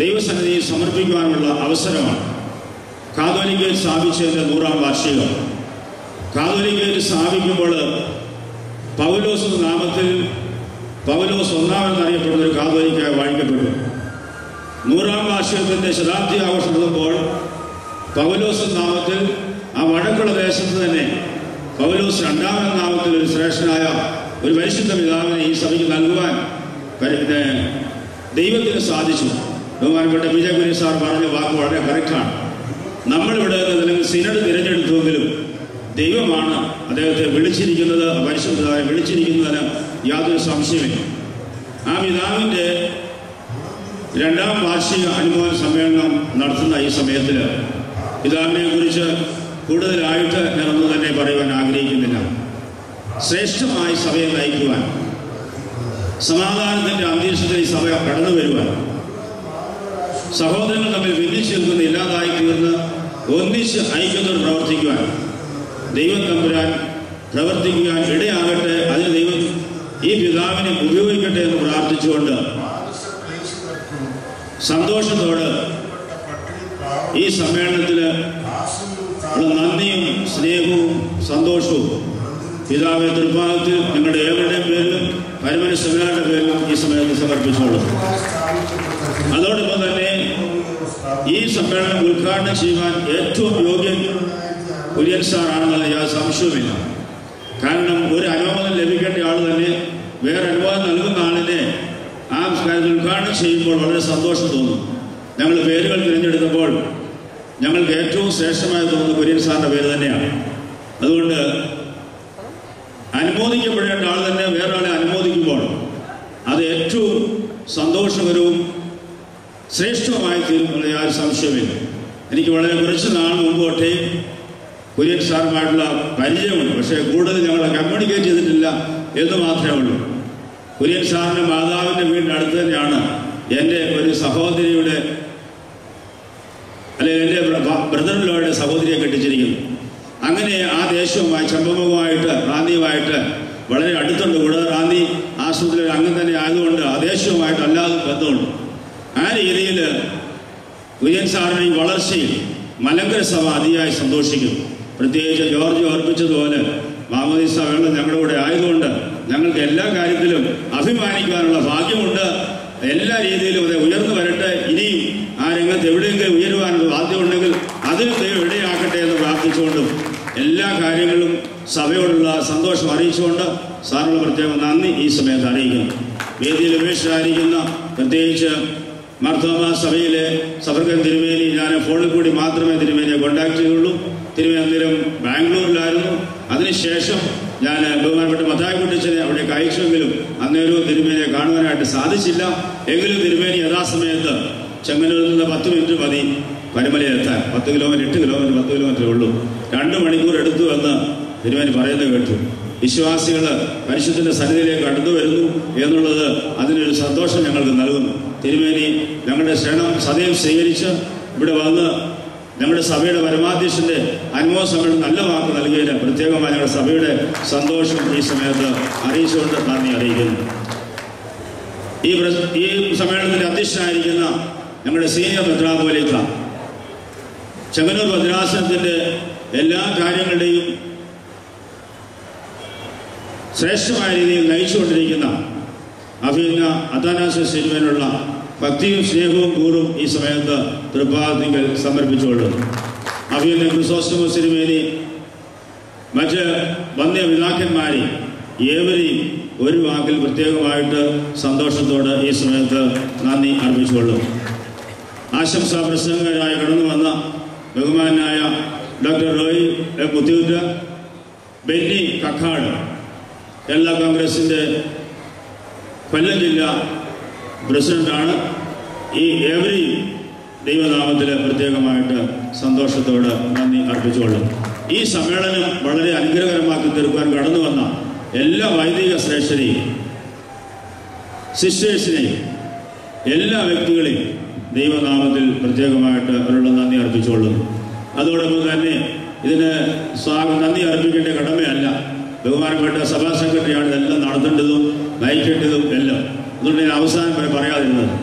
ദൈവസന്നിധിയിൽ സമർപ്പിക്കുവാനുമുള്ള അവസരമാണ്. കാതോലിക്കയിൽ സ്ഥാപിച്ചതിൻ്റെ 100ാം വാർഷികം. കാതോലിക്കയിൽ സ്ഥാപിക്കുമ്പോൾ പൗലോസ് നാമത്തിൽ പൗലോസ് ഒന്നാമെന്നറിയപ്പെടുന്ന ഒരു കാതോലിക്കായി വാഴിക്കപ്പെട്ടു. 100ാം വാർഷികത്തിൻ്റെ ശതാബ്ദി ആഘോഷം നടത്തുമ്പോൾ പൗലോസ് നാമത്തിൽ ആ വടക്കുള്ള ദേശത്ത് തന്നെ പൗലോസ് 2ാം നാമത്തിൽ ഒരു ശ്രേഷ്ഠനായ ഒരു പരിശുദ്ധ പിതാവിനെ ഈ സഭയ്ക്ക് നൽകുവാൻ ദൈവത്തിന് സാധിച്ചു. ബഹുമാനപ്പെട്ട പി ജെ കുര്യൻ സാർ പറഞ്ഞ വാക്ക് വളരെ കറക്റ്റാണ്. നമ്മളിവിടെ അല്ലെങ്കിൽ സിനഡ് തിരഞ്ഞെടുത്തുവെങ്കിലും ദൈവമാണ് അദ്ദേഹത്തെ വിളിച്ചിരിക്കുന്നത്, പരിശുദ്ധ പിതാവിനെ വിളിച്ചിരിക്കുന്നതിന് യാതൊരു സംശയമില്ല. ആ പിതാവിൻ്റെ 2ാം വാർഷിക അനുമോദന സമ്മേളനം നടത്തുന്ന ഈ സമയത്തിൽ പിതാവിനെ കുറിച്ച് കൂടുതലായിട്ട് ഞാനൊന്നും തന്നെ പറയുവാൻ ആഗ്രഹിക്കുന്നില്ല. ശ്രേഷ്ഠമായി സഭയെ നയിക്കുവാൻ, സമാധാനത്തിൻ്റെ അന്തരീക്ഷത്തിൽ ഈ സഭ കടന്നു വരുവാൻ, സഹോദരങ്ങൾ തമ്മിൽ ഭിന്നിച്ചു നിൽക്കുന്ന ഇല്ലാതായി തീർന്ന് ഒന്നിച്ച് ഐക്യത്തോട് പ്രവർത്തിക്കുവാൻ ദൈവം തമ്പുരാൻ പ്രവർത്തിക്കുവാൻ ഇടയാകട്ടെ. അതിന് ദൈവം ഈ പിതാവിനെ ഉപയോഗിക്കട്ടെ എന്ന് പ്രാർത്ഥിച്ചുകൊണ്ട് സന്തോഷത്തോട് ഈ സമ്മേളനത്തിൽ ഉള്ള നന്ദിയും സ്നേഹവും സന്തോഷവും പിതാവിനെ തൃപ്പാദത്തിൽ നിങ്ങളുടെ ഏവരുടെയും പേരിലും പരിമല സെമിനാറിന്റെ പേരിലും ഈ സമയത്ത് സമർപ്പിച്ചോളൂ. അതോടൊപ്പം തന്നെ ഈ സമ്മേളനം ഉദ്ഘാടനം ചെയ്യുവാൻ ഏറ്റവും യോഗ്യൻ കുര്യൻ സാറാണെന്നുള്ള യാതൊരു സംശയവുമില്ല. കാരണം ഒരു അനുമോദനം ലഭിക്കേണ്ട ആൾ തന്നെ വേറെ അനുവാദം നൽകുന്ന ആളിനെ ആ കാര്യത്തിൽ ഉദ്ഘാടനം ചെയ്യുമ്പോൾ വളരെ സന്തോഷം തോന്നും. ഞങ്ങൾ പേരുകൾ തിരഞ്ഞെടുത്തപ്പോൾ ഞങ്ങൾക്ക് ഏറ്റവും ശ്രേഷ്ഠമായി തോന്നുന്ന കുര്യൻ സാറിൻ്റെ പേര് തന്നെയാണ്. അതുകൊണ്ട് അനുമോദിക്കപ്പെടേണ്ട ആൾ തന്നെ വേറെ ആളെ അനുമോദിക്കുമ്പോൾ അത് ഏറ്റവും സന്തോഷകരവും ശ്രേഷ്ഠവുമായി തീരുന്നുള്ള യാതൊരു സംശയമില്ല. എനിക്ക് വളരെ കുറച്ച് നാൾ മുമ്പ് തൊട്ടേ കുര്യൻ സാറുമായിട്ടുള്ള പരിചയമുണ്ട്. പക്ഷേ കൂടുതൽ ഞങ്ങളെ കമ്മ്യൂണിക്കേറ്റ് ചെയ്തിട്ടില്ല എന്ന് മാത്രമേ ഉള്ളൂ. കുര്യൻ സാറിൻ്റെ മാതാവിൻ്റെ വീടിൻ്റെ അടുത്ത് തന്നെയാണ് എൻ്റെ ഒരു സഹോദരിയുടെ അല്ലെങ്കിൽ എൻ്റെ ബ്രദറിലോയുടെ സഹോദരിയെ കെട്ടിച്ചിരിക്കുന്നത്. അങ്ങനെ ആ ദേശവുമായി ചമ്പമുഖമായിട്ട് റാന്നിയുമായിട്ട് വളരെ അടുത്തുണ്ട്. കൂടാതെ റാന്നി ആശുപത്രിയിൽ അംഗം തന്നെ ആയതുകൊണ്ട് ആ ദേശവുമായിട്ട് അല്ലാതെ ബന്ധമുണ്ട്. ആ രീതിയിൽ കുര്യൻ സാറിൻ്റെ ഈ വളർച്ചയിൽ മലങ്കര സഭ അതിയായി സന്തോഷിക്കുന്നു. പ്രത്യേകിച്ച് ജോർജ് ഓർപ്പിച്ചതുപോലെ മാമോദീസ വെള്ളം ഞങ്ങളുടെ കൂടെ ആയതുകൊണ്ട് ഞങ്ങൾക്ക് എല്ലാ കാര്യത്തിലും അഭിമാനിക്കാനുള്ള ഭാഗ്യമുണ്ട്. എല്ലാ രീതിയിലും അത് ഉയർന്നു വരട്ടെ. ഇനിയും ആ രംഗത്ത് എവിടെയെങ്കിലും ഉയരുവാനുള്ള സാധ്യതയുണ്ടെങ്കിൽ അതിന് ദൈവം ഇടയാക്കട്ടെ എന്ന് പ്രാർത്ഥിച്ചുകൊണ്ടും എല്ലാ കാര്യങ്ങളും സഭയോടുള്ള സന്തോഷം അറിയിച്ചുകൊണ്ട് സാറിനുള്ള പ്രത്യേകം നന്ദി ഈ സമയത്ത് അറിയിക്കുന്നു. വേദിയിൽ ഉപേക്ഷരായിരിക്കുന്ന പ്രത്യേകിച്ച് മാർത്തോമാ സഭയിലെ സബർഗൻ തിരുമേനി ഞാൻ ഫോണിൽ കൂടി മാത്രമേ തിരുമേനിയെ കോൺടാക്ട് ചെയ്തുള്ളൂ. തിരുമേനി അന്നേരം ബാംഗ്ലൂരിലായിരുന്നു. അതിനുശേഷം ഞാൻ ബഹുമാനപ്പെട്ട മത്തായി കുട്ടിച്ചനെ അവിടേക്ക് അയച്ചുവെങ്കിലും അന്നേരവും തിരുമേനിയെ കാണുവാനായിട്ട് സാധിച്ചില്ല. എങ്കിലും തിരുമേനി യഥാസമയത്ത് ചെങ്ങന്നൂരിൽ നിന്ന് 10 മിനിറ്റ് മതി പരുമലയിലെത്താൻ. 8 കിലോമീറ്റർ ഉള്ളൂ. 2 മണിക്കൂർ എടുത്തു എന്ന് തിരുമേനി പറയുന്നത് കേട്ടു. വിശ്വാസികൾ പരിശുദ്ധന്റെ സന്നിധിയിലേക്ക് കടന്നു വരുന്നു എന്നുള്ളത് അതിനൊരു സന്തോഷം ഞങ്ങൾക്ക് നൽകുന്നു. തിരുമേനി ഞങ്ങളുടെ ക്ഷണം സദയം സ്വീകരിച്ച് ഇവിടെ വന്ന് ഞങ്ങളുടെ സഭയുടെ പരമാധ്യക്ഷന്റെ അനുമോദ സമ്മേളനം നല്ല വാക്ക് നൽകിയതിന് പ്രത്യേകമായി ഞങ്ങളുടെ സഭയുടെ സന്തോഷം ഈ സമയത്ത് അറിയിച്ചുകൊണ്ട് നന്ദി അറിയിക്കുന്നു. ഈ സമ്മേളനത്തിന്റെ അധ്യക്ഷനായിരിക്കുന്ന ഞങ്ങളുടെ സീനിയർ മെത്രാപ്പോലീത്ത ചെങ്ങന്നൂർ ഭദ്രാസനത്തിന്റെ എല്ലാ കാര്യങ്ങളുടെയും ശ്രേഷ്ഠമായ രീതിയിൽ നയിച്ചുകൊണ്ടിരിക്കുന്ന അഭിനന്ദ അത്താനാസിയോസ് തിരുമേനിയുള്ള ഭക്തിയും സ്നേഹവും കൂറും ഈ സമയത്ത് തൃപ്പാദത്തിൽ സമർപ്പിച്ചുകൊള്ളുന്നു. അഭിനന്ദ ക്രിസോസ്റ്റമോസ് തിരുമേനി മറ്റ് വന്ധ്യപിതാക്കന്മാരെ ഏവരെയും ഒരു വാക്കിൽ പ്രത്യേകമായിട്ട് സന്തോഷത്തോടെ ഈ സമയത്ത് നന്ദി അർപ്പിച്ചുകൊള്ളും. ആശംസാ പ്രസംഗകരായി കടന്നു വന്ന ബഹുമാനായ ഡോക്ടർ റോയ് മുത്തൂറ്റ, ബെന്നി കക്കാട്, കേരള കോൺഗ്രസിൻ്റെ കൊല്ലം ജില്ലാ പ്രസിഡന്റാണ്. ഈ ഏവരെയും ദൈവനാമത്തിൽ പ്രത്യേകമായിട്ട് സന്തോഷത്തോടെ നന്ദി അർപ്പിച്ചുകൊള്ളും. ഈ സമ്മേളനം വളരെ അനുഗ്രഹകരമാക്കി തീർക്കാൻ കടന്നു വന്ന എല്ലാ വൈദിക ശ്രേഷ്ഠരെയും സിസ്റ്റേഴ്സിനെയും എല്ലാ വ്യക്തികളെയും ദൈവനാമത്തിൽ പ്രത്യേകമായിട്ട് അവരുടെ നന്ദി അർപ്പിച്ചുകൊള്ളുന്നു. അതോടൊപ്പം തന്നെ ഇതിന് നന്ദി അർപ്പിക്കേണ്ട കടമയല്ല, ബഹുമാനപ്പെട്ട സഭാ സെക്രട്ടറിയാണ് ഇതെല്ലാം നടത്തേണ്ടതും നയിക്കേണ്ടതും എല്ലാം. അതുകൊണ്ട് ഞാൻ അവസാനം വരെ പറയാതിരുന്നത്.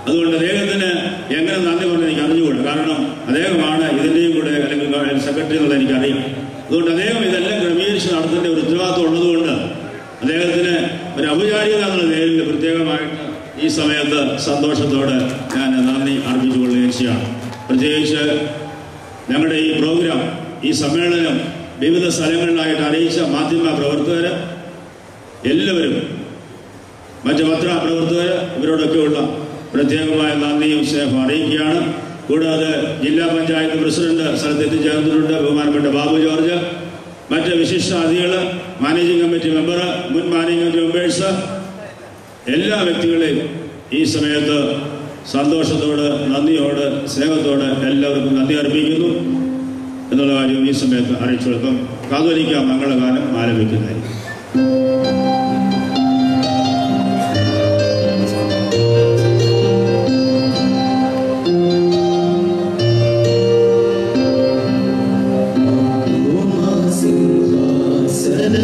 അതുകൊണ്ട് അദ്ദേഹത്തിന് എങ്ങനെ നന്ദി പറഞ്ഞ് എനിക്ക് അറിഞ്ഞുകൂടാ. കാരണം അദ്ദേഹമാണ് ഇതിൻ്റെയും കൂടെ അല്ലെങ്കിൽ സെക്രട്ടറി എന്നുള്ളത് എനിക്കറിയാം. അതുകൊണ്ട് അദ്ദേഹം ഇതെല്ലാം ക്രമീകരിച്ച് നടത്തേണ്ട ഒരു ഉത്തരവാദിത്വം ഉള്ളതുകൊണ്ട് അദ്ദേഹത്തിന് ഒരു ഔപചാരികത എന്നുള്ള നിലയിൽ പ്രത്യേകമായിട്ട് ഈ സമയത്ത് സന്തോഷത്തോടെ ഞാൻ നന്ദി അർപ്പിച്ചുകൊള്ളുകയും ചെയ്യാണ്. പ്രത്യേകിച്ച് ഞങ്ങളുടെ ഈ പ്രോഗ്രാം, ഈ സമ്മേളനം വിവിധ സ്ഥലങ്ങളിലായിട്ട് അറിയിച്ച മാധ്യമ പ്രവർത്തകർ എല്ലാവരും, മറ്റ് പത്രപ്രവർത്തകർ, ഇവരോടൊക്കെയുള്ള പ്രത്യേകമായ നന്ദിയും സ്നേഹം അറിയിക്കുകയാണ്. കൂടാതെ ജില്ലാ പഞ്ചായത്ത് പ്രസിഡന്റ് സ്ഥലത്ത് എത്തിച്ചേർന്നിട്ടുണ്ട്, ബഹുമാനപ്പെട്ട ബാബു ജോർജ്, മറ്റ് വിശിഷ്ട അതിഥികൾ, മാനേജിംഗ് കമ്മിറ്റി മെമ്പർ, മുൻ മാനേജിംഗ് കമ്മിറ്റി മെമ്പേഴ്സ്, എല്ലാ വ്യക്തികളെയും ഈ സമയത്ത് സന്തോഷത്തോട്, നന്ദിയോട്, സ്നേഹത്തോട് എല്ലാവർക്കും നന്ദി അർപ്പിക്കുന്നു എന്നുള്ള കാര്യം ഈ സമയത്ത് അറിയിച്ചു കൊടുക്കും. കാതോലിക്ക മംഗളഗാനം ആലപിക്കുന്നതായിരിക്കും.
സിംഹാസന